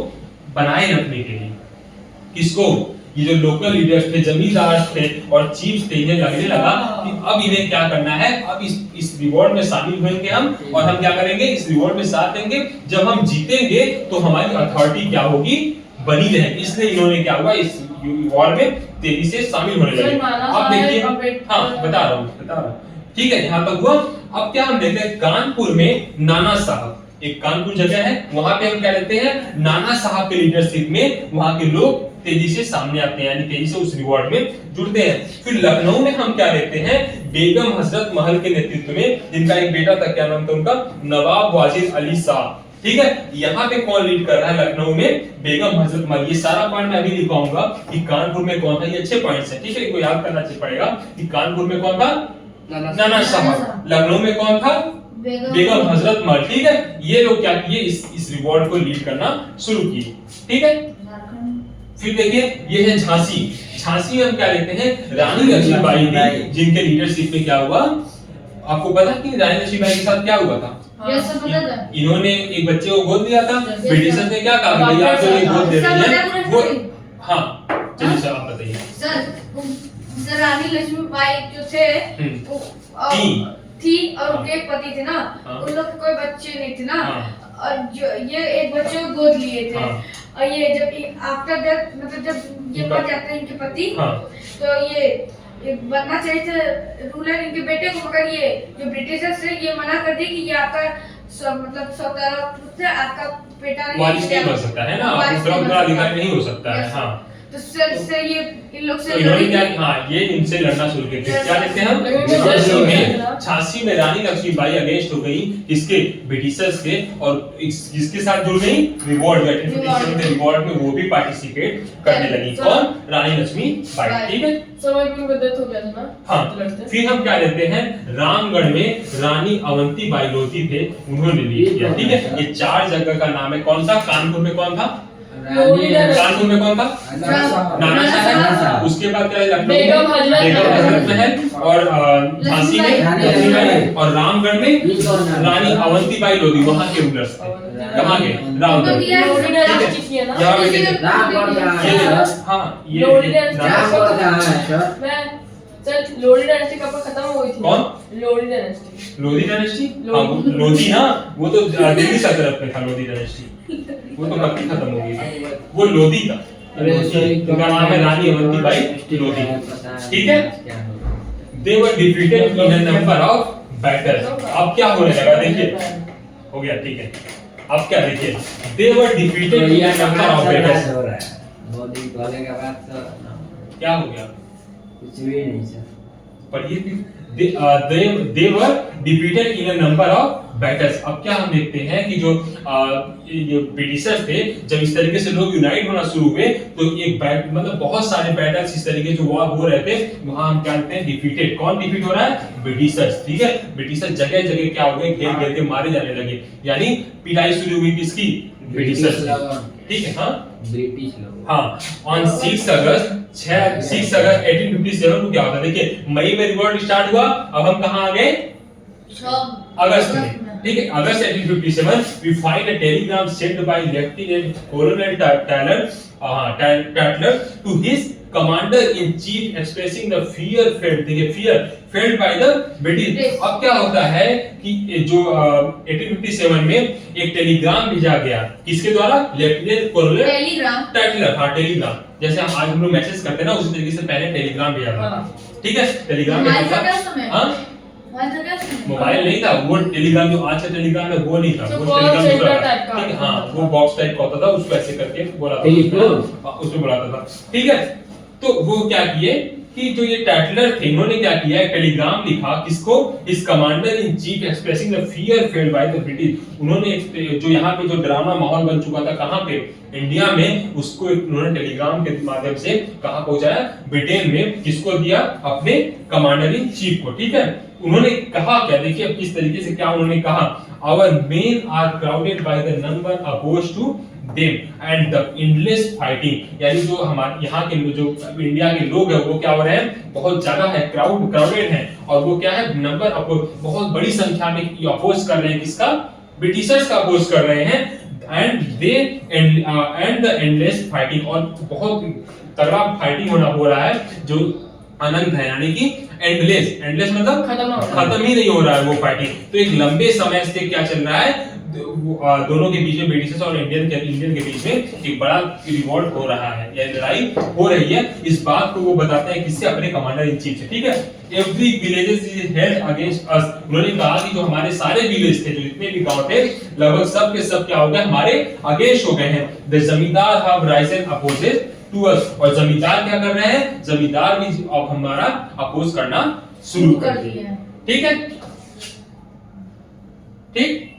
बनाए रखने के लिए। किसको? ये जो लोकल लीडर्स थे, जमींदार थे और चीफ्स थे, इन्हें लगने लगा कि अब इन्हें क्या करना है? अब इस रिवॉल्ट में शामिल होंगे हम, और हम क्या करेंगे? इस रिवॉल्ट में साथ देंगे। जब हम जीतेंगे तो हमारी अथॉरिटी क्या होगी? बनी रहे, इसलिए इन्होंने क्या हुआ इस वॉर में तेजी से शामिल होने लगे। अब देखिए, हाँ बता रहा हूँ, ठीक है, यहाँ तक हुआ। अब क्या हम देखते हैं, कानपुर में नाना साहब, एक कानपुर जगह है, वहां पे हम क्या लेते हैं, नाना साहब के लीडरशिप में वहां के लोग तेजी से सामने आते हैं, यानी तेजी से उस रिवॉर्ड में जुड़ते हैं। फिर लखनऊ में हम क्या देखते हैं, बेगम हजरत महल के नेतृत्व में, जिनका एक बेटा था, क्या नाम था उनका, नवाब वाजिद अली शाह, ठीक है। यहाँ पे कौन लीड कर रहा है लखनऊ में, बेगम हजरत महल। ये सारा पॉइंट मैं अभी लिखाऊंगा कि कानपुर में कौन था, ये अच्छे पॉइंट्स हैं, ठीक है, इनको याद करना पड़ेगा कि कानपुर में कौन था, नाना साहब, लखनऊ में कौन था, बेगम हजरत महल, ठीक है। ये लोग क्या किए, इस रिवॉर्ड को लीड करना शुरू किए, ठीक है। फिर देखिए, ये है झांसी। झांसी में हम क्या लेते हैं, रानी लक्ष्मीबाई थी, जिनके लीडरशिप में क्या हुआ, आपको पता कि रानी लक्ष्मीबाई के साथ क्या हुआ था, इन्होंने एक बच्चे को गोद दिया था, ब्रिटिशर्स ने क्या कहा, भाई आप जो ये गोद दे रही हैं वो, हाँ चलिए सर आप बताइए। सर रानी लक्ष्मीबाई जो थे थी और उनके एक पति थे ना, उन लोग के कोई बच्चे नहीं थे ना, और जो ये एक बच्चे को गोद लिए थे, और ये जब आफ्टर डेथ, मतलब जब ये मर जाते हैं इनके पति, तो ये बनना चाहिए था रूलर इनके बेटे को, मगर ये जो ब्रिटिशर्स थे ये मना कर दिए कि ये आपका मतलब सौतेला पुत्र है, आपका बेटा नहीं हो सकता है ना, उत्तराधिकारी नहीं हो सकता है, हाँ। तो सर ये इन लोग से इन्होंने क्या, हाँ ये इनसे लड़ना शुरू किया। क्या देखते हैं हम, 86 में रानी लक्ष्मीबाई अगेंस्ट हो गई किसके, ब्रिटिशर्स के, और इसके साथ जुड़ गई रिवॉर्ड में, रिवॉर्ड में वो भी पार्टिसिपेट करने लगी, कौन, रानी लक्ष्मीबाई, ठीक है। समय में डेथ हो गया था ना, हाँ। फिर हम क्या लेते हैं, रामगढ़ में रानी अवंती बाई लोधी थे, उन्होंने लीड किया, ठीक है। ये 4 जगह का नाम है, कौन सा, कानपुर में कौन था, कानपुर में कौन था, नाना साहब, उसके बाद क्या है, लखनऊ बेगम हजरत महल, और झांसी में, और रामगढ़ में रानी अवंतीबाई लोधी, वहां के रूलर्स थे, कहाँ के, रामगढ़, हाँ ये लोधी डायनेस्टी कब खत्म हो गई थी, कौन, लोधी डायनेस्टी, लोधी डायनेस्टी, हाँ लोधी, हाँ वो तो दिल्ली सल्तनत में था लोधी डायनेस्टी, वो तो कब खत्म हो गई थी, वो लोधी था, उनका नाम है रानी अवंतीबाई लोधी, ठीक है। They were defeated in a number of battles। अब क्या होने लगा, देखिए हो गया, ठीक है। अब क्या देखिए, They were defeated in a number of battles। Modi बोले के बाद तो क्या हो गया, कुछ भी नहीं सर, पढ़िए। They were defeated in a number of battles। अब क्या हम देखते हैं कि जो ये ब्रिटिशर्स थे, जब इस तरीके से लोग यूनाइट होना शुरू हुए, तो एक मतलब बहुत सारे बैटल्स इस तरीके जो वॉर हो रहे थे, वहां हम क्या कहते हैं, डिफीटेड। कौन डिफीट हो रहा है, ब्रिटिशर्स, ठीक है। ब्रिटिशर्स जगह जगह क्या हो गए, घेर घेर के मारे जाने लगे, यानी पिटाई शुरू हुई किसकी, ब्रिटिशर्स, ठीक है, हाँ ब्रिटिश लोग, हाँ। ऑन 6 अगस्त 1857 को क्या होता है, देखिए मई में रिवॉल्ट स्टार्ट हुआ, अब हम कहाँ आ गए, अगस्त में, ठीक है। अगस्त 1857 we find a telegram sent by Lieutenant Colonel Tatler to his commander in chief expressing the fear felt by the British। अब क्या होता है कि जो 1857 में एक टेलीग्राम भेजा गया, किसके द्वारा, लेफ्टिनेंट कर्नल टैटलर, हाँ टेलीग्राम, जैसे आज हम लोग मैसेज करते हैं ना, उसी तरीके से पहले टेलीग्राम भेजा था, ठीक है। टेलीग्राम भेजा, मोबाइल नहीं था, वो टेलीग्राम जो आज का टेलीग्राम है वो नहीं था, वो टेलीग्राम दूसरा था, ठीक है, हाँ वो बॉक्स टाइप का होता था, उसको ऐसे करके बोला था, उसमें बुलाता था, ठीक है। तो वो क्या किए कि जो ये टैटलर थे, इन्होंने क्या किया, एक टेलीग्राम लिखा, किसको, इस commander in chief expressing the fear failed by the British. उन्होंने जो यहाँ पे जो ड्रामा माहौल बन चुका था, कहाँ पे, इंडिया में, उसको उन्होंने टेलीग्राम के माध्यम से कहाँ पहुंचाया, ब्रिटेन में, किसको दिया, अपने कमांडर इन चीफ को, ठीक है। उन्होंने कहा क्या, देखिए अब किस तरीके से क्या उन्होंने कहा, our men are crowded by the number opposed to them and the endless fighting, यानी जो हमारे यहाँ के जो इंडिया के लोग हैं वो क्या हो रहे हैं, बहुत ज्यादा है, क्राउडेड है, और वो क्या है, नंबर बहुत बड़ी संख्या में अपोज कर रहे हैं, किसका, ब्रिटिशर्स का अपोज कर रहे हैं, एंड द एंडलेस फाइटिंग, और बहुत तगड़ा फाइटिंग हो रहा है, जो अनंत है, यानी कि एंडलेस मतलब खत्म ही नहीं हो रहा है वो फाइटिंग। तो एक लंबे समय से क्या चल रहा है, दोनों के बीच में, ब्रिटिशर्स और इंडियन के बीच में एक बड़ा रिवॉल्ट हो रहा है या लड़ाई हो रही है। इस बात को वो बताते हैं किससे, अपने कमांडर इन चीफ से, ठीक है। Every villages is held against us, उन्होंने कहा कि जो हमारे सारे विलेज थे, जो जितने भी गांव थे, लगभग सब के सब क्या हो गए, हमारे अगेंस्ट हो गए हैं। The zamindar have risen opposes to us, और जमींदार क्या कर रहे हैं, जमींदार भी अब हमारा अपोज करना शुरू कर दिए, ठीक है। ठीक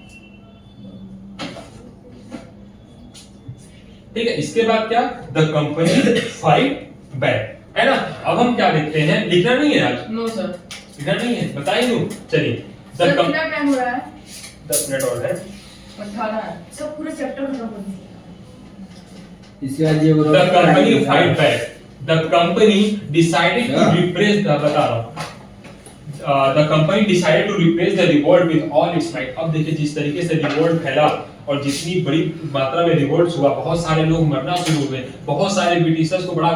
ठीक है, इसके बाद क्या, द कंपनी फाइट बैक, है ना। अब हम क्या देखते हैं, लिखना नहीं है आज, नो सर, लिखना नहीं है, बताइए दो, चलिए। सर कितना टाइम हो रहा है? 10 मिनट और है। 18 है। सब पूरे चैप्टर खत्म कर दिए। इसके बाद ये the company fight back, the company decided to repress the, बता रहा हूं, the company decided to repress the revolt with all its might. अब देखिए जिस तरीके से रिवोल्ट फैला और जितनी बड़ी मात्रा में रिवोल्ट हुआ, बहुत सारे लोग मरना शुरू हुए, बहुत सारे ब्रिटिशर्स को बड़ा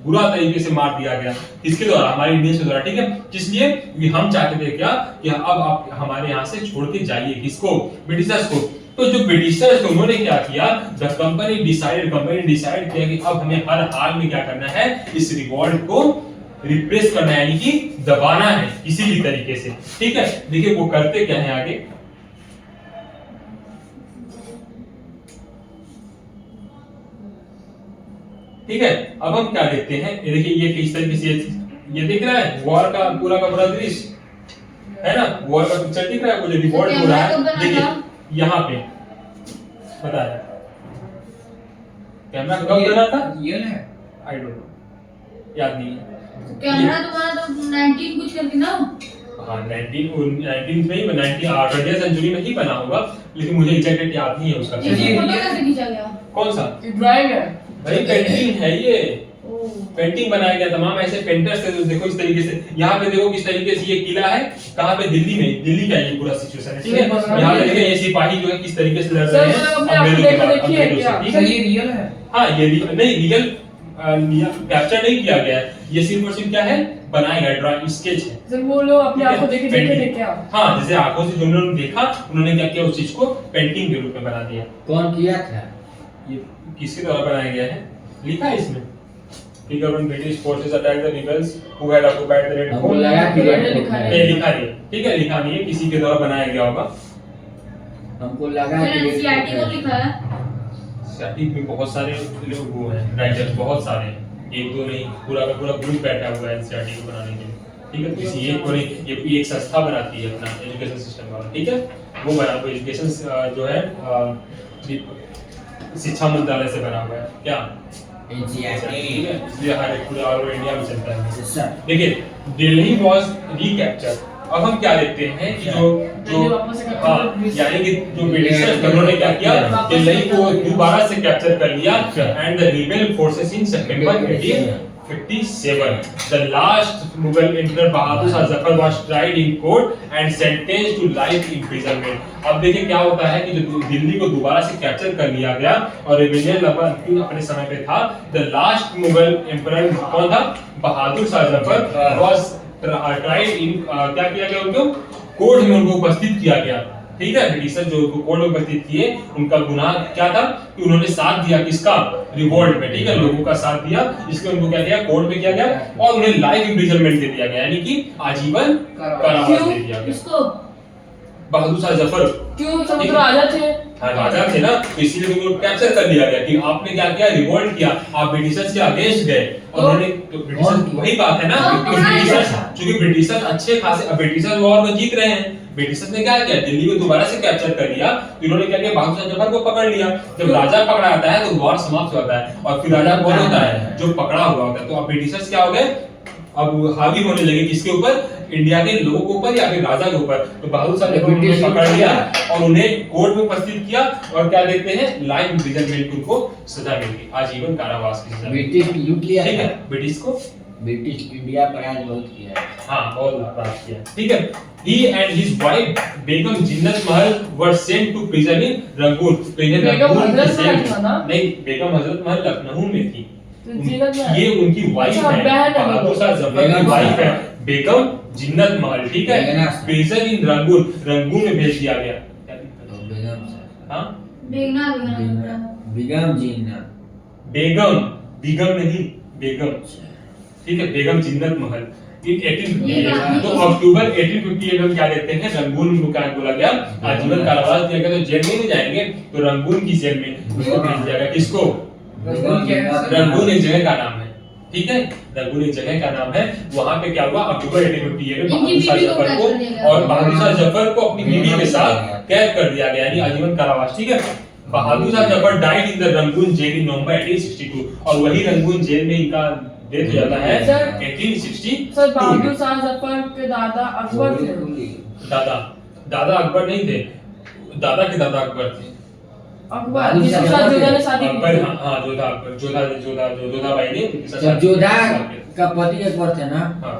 बुरा तरीके से मार दिया गया, किसके द्वारा, हमारे इंडियंस के द्वारा, ठीक है। इसलिए हम चाहते थे क्या कि अब आप हमारे यहाँ से छोड़ के जाइए, किसको, ब्रिटिशर्स को। तो जो ब्रिटिशर्स थे उन्होंने क्या किया, द कंपनी डिसाइड किया कि अब हमें हर हाल में क्या करना है, इस रिवोल्ट को रिप्रेस करना है, यानी कि दबाना है किसी भी तरीके से, ठीक है। देखिए वो करते क्या है आगे, ठीक है। अब हम क्या देखते हैं, ये देखिए ये किस तरीके से, ये दिख रहा है वॉर का पूरा दृश्य, है ना, वॉर का पिक्चर दिख रहा है, वो जो रिवॉल्ट हो रहा है, देखिए यहाँ पे बताया कैमरा कब बना था, रियल है, आई डोंट नो, याद नहीं है। कैमरा तुम्हारा तो 19 कुछ करके ना, हाँ 19 में ही 20वीं सेंचुरी में ही बना होगा, लेकिन मुझे एग्जैक्ट डेट याद नहीं है उसका। ये फोटो कैसे खींचा गया? कौन सा, ड्राइंग है भाई पेंटिंग है ये, पेंटिंग बनाया गया, तमाम ऐसे पेंटर्स थे। देखो इस तरीके से, यहाँ पे देखो किस तरीके से ये किला है, कहाँ पे, दिल्ली में, दिल्ली का ये पूरा सिचुएशन है, ठीक है। यहाँ पे देखिए ये सिपाही जो है किस तरीके से लड़ रहे हैं अंग्रेजों के बाद, अंग्रेजों से, ठीक है। ये रियल है। हाँ ये नहीं रियल कैप्चर नहीं किया गया है, ये सिर्फ और सिर्फ क्या है, बनाया गया ड्राइंग स्केच है। सर वो लोग अपने आप को देखे क्या, हाँ जैसे आंखों से जो उन्होंने देखा, उन्होंने क्या किया, उस चीज को पेंटिंग के रूप में बना दिया। कौन किया था ये किसके द्वारा बनाया गया है, लिखा है इसमें, British forces attacked the rebels who had occupied the Red हमको Fort। लगा कि लिखा नहीं लिखा नहीं, ठीक है, लिखा नहीं है, किसी के द्वारा बनाया गया होगा। हमको लगा मैंने कि एनसीईआरटी को लिखा है। एनसीईआरटी में बहुत सारे लोग वो हैं, राइटर्स बहुत सारे हैं, एक दो नहीं, पूरा का पूरा ग्रुप बैठा हुआ है एनसीईआरटी को बनाने के लिए, ठीक है। किसी एक को नहीं, ये एक संस्था बनाती है अपना एजुकेशन सिस्टम वाला, ठीक है, वो बना हुआ एजुकेशन जो है शिक्षा मंत्रालय से बना हुआ है, क्या एनसीईआरटी, ठीक है, इसलिए हर एक पूरे ऑल ओवर इंडिया में चलता है। सर देखिए दिल्ली वाज रीकैप्चर्ड। अब हम क्या देखते हैं कि जो हाँ यानी कि जो ब्रिटिशर्स उन्होंने क्या किया, दिल्ली को दोबारा से कैप्चर कर लिया, and the rebel forces in September 1857 the last Mughal emperor Bahadur Shah Zafar was tried in court and sentenced to life imprisonment. अब देखिए क्या होता है कि जो दिल्ली को दोबारा से कैप्चर कर लिया गया और रिबेलियन लगभग अपने समय पे था। द लास्ट मुगल एम्परर कौन था, Bahadur Shah Zafar was tried in, क्या किया गया, उनको कोर्ट में उनको उपस्थित किया गया, ठीक है। ब्रिटिशर जो उनको कोर्ट में उपस्थित किए, उनका गुनाह क्या था कि उन्होंने साथ दिया किसका, रिवोल्ट में, ठीक है, लोगों का साथ दिया, इसलिए उनको क्या किया, कोर्ट में किया गया और उन्हें लाइफ इंप्रिजनमेंट दे दिया गया, यानी कि आजीवन कारावास दे दिया गया। इसको बहादुर शाह जफर क्यों, सब तो राजा थे, हाँ राजा थे ना, तो इसलिए उनको कैप्चर कर लिया गया कि आपने क्या किया, रिवोल्ट किया, आप ब्रिटिशर्स के अगेंस्ट गए, और उन्होंने ब्रिटिशर्स, वही बात है ना, ब्रिटिशर्स क्योंकि ब्रिटिशर्स अच्छे खासे, ब्रिटिशर्स वॉर में जीत रहे हैं, ब्रिटिशर्स ने क्या किया, दिल्ली को दोबारा से कैप्चर कर लिया, तो इन्होंने क्या किया, बहादुर शाह जफर को पकड़ लिया। जब राजा पकड़ा आता है तो वॉर समाप्त होता है, और फिर राजा कौन होता है, जो पकड़ा हुआ होता है। तो अब ब्रिटिशर्स क्या हो गए, अब हावी होने लगे किसके ऊपर, इंडिया के लोगों के ऊपर या फिर राजा के ऊपर। तो बहादुर शाह जफर ने पकड़ लिया और उन्हें कोर्ट में उपस्थित किया, और क्या देखते हैं, लाइफ इंप्रिजनमेंट, उनको सजा मिली, आजीवन कारावास की सजा। ब्रिटिश लूट लिया, ठीक है, ब्रिटिश को, ब्रिटिश इंडिया पर आज बहुत किया है, हाँ बहुत अपराध किया, ठीक है। He and his wife Begum Jinnat Mahal were sent to prison in Rangoon. तो इन्हें बेगम रंगून हजरत से महल था ना? नहीं, बेगम हजरत महल लखनऊ में थी। जिन्नत महल। ये उनकी वाइफ अच्छा, है, बहन है बहादुर शाह जफर की बेगम वाइफ है, बेगम जिन्नत महल, ठीक है। बेगम। प्रिजन इन रंगून, रंगून में भेज दिया गया। तो बेगम हाँ बिगम जीना। बेगम, बिगम नहीं, बेगम। ठीक है, बेगम जिन्नत महल इन 1858। तो अक्टूबर 1858 में क्या देखते हैं, रंगून को क्या बोला गया, आजीवन कारावास दिया गया। तो जेल में नहीं जाएंगे, तो रंगून की जेल में उसको भेज दिया गया। किसको? रंगून क्या है सर? रंगून एक जगह का नाम है, ठीक है, रंगून एक जगह का नाम है। वहां पे क्या हुआ, अक्टूबर 1858 में बहादुर शाह जफर को और बहादुर शाह जफर को अपनी बीवी के साथ कैद कर दिया गया, यानी आजीवन कारावास। ठीक है, Bahadur Shah Zafar died in the Rangoon jail in November 1862 और वही रंगून जेल में इनका डेथ हो जाता है सर, 1862। सर बहादुर शाह जफर के दादा अकबर थे। दादा अकबर नहीं थे, दादा के दादा अकबर थे। अकबर जिसके साथ जोधा ने शादी की अकबर, थी। हाँ जोधा अकबर, जोधा भाई ने उनके साथ शादी जोधा की। का पति अकबर थे ना। हाँ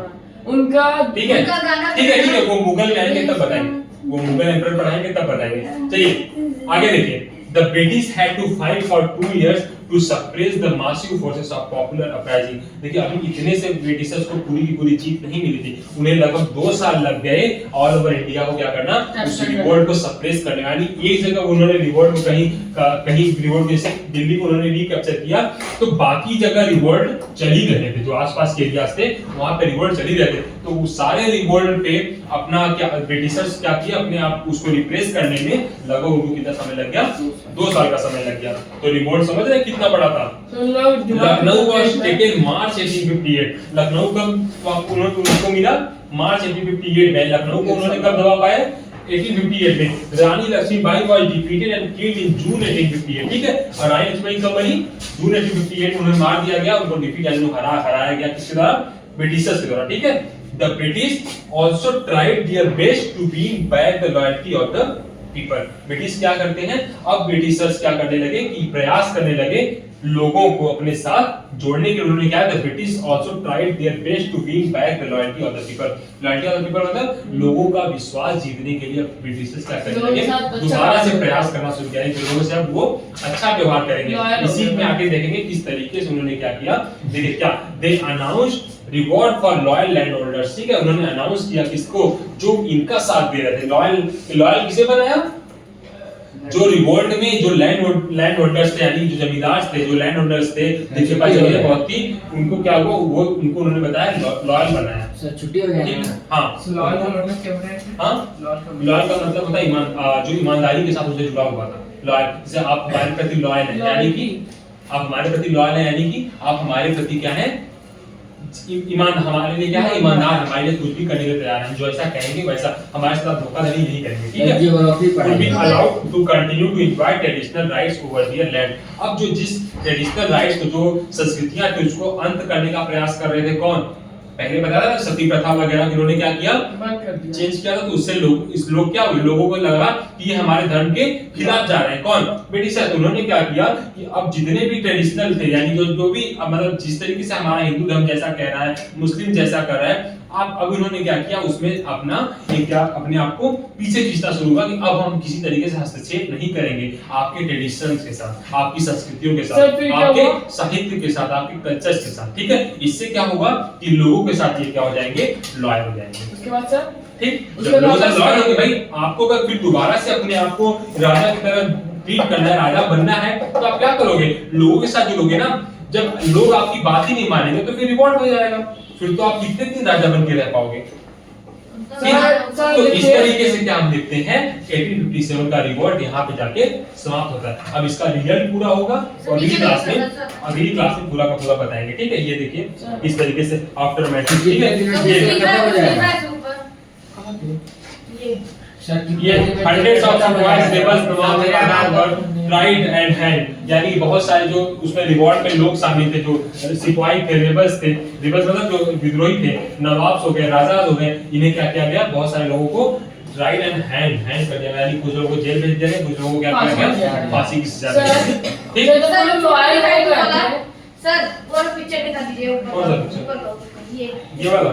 उनका ठीक है, उनका गाना ठीक है, ठीक है, वो मुगल में आएंगे तब बताएंगे, वो मुगल एम्परर पढ़ाएंगे तब बताएंगे। चलिए आगे देखिए। The British had to fight for 2 years to suppress the massive forces of popular uprising। देखिए अभी इतने से ब्रिटिशर्स को पूरी की पूरी जीत नहीं मिली थी, उन्हें लगभग 2 साल लग गए ऑल ओवर इंडिया को क्या करना, उस रिवोल्ट को सप्रेस करने। यानी एक जगह उन्होंने रिवोल्ट को कहीं रिवोल्ट जैसे दिल्ली को उन्होंने रिकैप्चर किया, तो बाकी जगह रिवोल्ट चल ही रहे थे, जो आसपास के एरियाज थे वहां पे रिवोल्ट चल ही रहे थे। तो वो सारे रिवोल्ट पे अपना क्या ब्रिटिशर्स क्या किया, अपने आप उसको रिप्रेस करने में लगभग उनको कितना समय लग गया, 2 साल का समय लग गया। तो रिवोल्ट समझ रहे हैं कितना बड़ा था। लखनऊ वाज टेकन मार्च 1858। लखनऊ कब उनको मिला, मार्च 1858 में। लखनऊ को उन्होंने कब दबा पाया, 1858 में। Rani Lakshmibai was defeated and killed in June 1858। ठीक है, और रानी लक्ष्मीबाई कब बनी, जून 1858 में उन्हें मार दिया गया, उनको डिफीट यानी हराया गया किसके द्वारा, ब्रिटिशर्स के द्वारा। ठीक है, the British also tried their best to win back the loyalty of the people. British क्या करते हैं, अब ब्रिटिशर्स क्या करने लगे कि प्रयास करने लगे लोगों को अपने साथ जोड़ने के। उन्होंने क्या, the British also tried their best to win back the loyalty of the people. Loyalty of the people मतलब लोगों का विश्वास जीतने के लिए ब्रिटिशर्स क्या करने लगे, दोबारा से प्रयास करना शुरू किया कि लोगों से अब वो अच्छा व्यवहार करेंगे। इसी में आगे देखेंगे किस तरीके से उन्होंने क्या किया। देखिए क्या, they announced reward for loyal land holders. ठीक है, उन्होंने अनाउंस किया किसको, जो इनका साथ दे रहे थे। लॉयल किसे बनाया, जो रिवोल्ट में जो लैंड होल्डर्स थे, यानी जो जमींदार थे, जो लैंड होल्डर्स थे, जिनके पास जमीनें बहुत थी, उनको क्या हुआ, वो उनको उन्होंने बताया लॉयल बनाया। सर छुट्टी हो गया ना। हाँ, लॉयल का मतलब क्या होता है? हाँ, लॉयल का मतलब होता है जो ईमानदारी के साथ उसे जुड़ा हुआ था। लॉयल, जैसे आप हमारे प्रति लॉयल हैं, यानी कि आप हमारे प्रति लॉयल हैं, यानी कि आप हमारे प्रति क्या है, ईमान, हमारे लिए क्या है, ईमानदार, हमारे लिए कुछ भी करने के तैयार हैं, जो ऐसा कहेंगे वैसा, हमारे साथ धोखाधड़ी नहीं करेंगे। ठीक है, will be allowed to continue to enjoy traditional rights over their land। अब जो जिस ट्रेडिशनल राइट्स को, जो संस्कृतियां थी, उसको अंत करने का प्रयास कर रहे थे कौन, पहले बताया था सती प्रथा वगैरह, इन्होंने क्या किया, चेंज किया था। तो उससे लोग क्या हुए, लोगों को लगा कि ये हमारे धर्म के खिलाफ जा रहे हैं, कौन, ब्रिटिशर्स। उन्होंने क्या किया कि अब जितने भी ट्रेडिशनल थे, यानी जो भी मतलब जिस तरीके से हमारा हिंदू धर्म जैसा कह रहा है, मुस्लिम जैसा कर रहा है, अब इन्होंने क्या किया, उसमें अपना अपने आप को पीछे खींचना शुरू हुआ कि अब हम किसी तरीके से हस्तक्षेप नहीं करेंगे आपके ट्रेडिशंस के साथ, आपकी संस्कृतियों के साथ, आपके साहित्य के साथ, आपके कल्चर्स के साथ। ठीक है, इससे क्या होगा कि लोगों के साथ ये क्या हो जाएंगे, लॉयल हो जाएंगे। उसके बाद सर, ठीक, जब लोग लॉयल होंगे, भाई आपको अगर फिर दोबारा से अपने आप को राजा की तरह ट्रीट करना है, राजा बनना है, तो आप क्या करोगे, लोगों के साथ जुड़ोगे ना। जब लोग आपकी बात ही नहीं मानेंगे तो फिर रिवॉल्ट हो जाएगा, फिर तो आप कितने दिन राजा बन के रह पाओगे। तो इस तरीके से क्या हम देखते हैं 1857 का रिवॉल्ट यहाँ पे जाके समाप्त होता है। अब इसका रिजल्ट पूरा होगा और अगली क्लास में पूरा का पूरा बताएंगे। ठीक है, ये देखिए इस तरीके से आफ्टर मैट्रिक। ठीक है, ये hundreds of right and hand, यानी बहुत सारे जो उसमें रिवॉल्ट में लोग शामिल थे, जो सिपाही थे, रेबल्स थे, रेबल्स मतलब जो विद्रोही थे, नवाब्स हो गए, राजा हो गए, इन्हें क्या किया गया, बहुत सारे लोगों को राइट एंड हैंड कर दिया, यानी कुछ लोगों को जेल भेज दिया, कुछ लोगों को क्या किया गया, फांसी की सजा दी। ठीक है सर, वो पिक्चर दिखा दीजिए ऊपर, ये वाला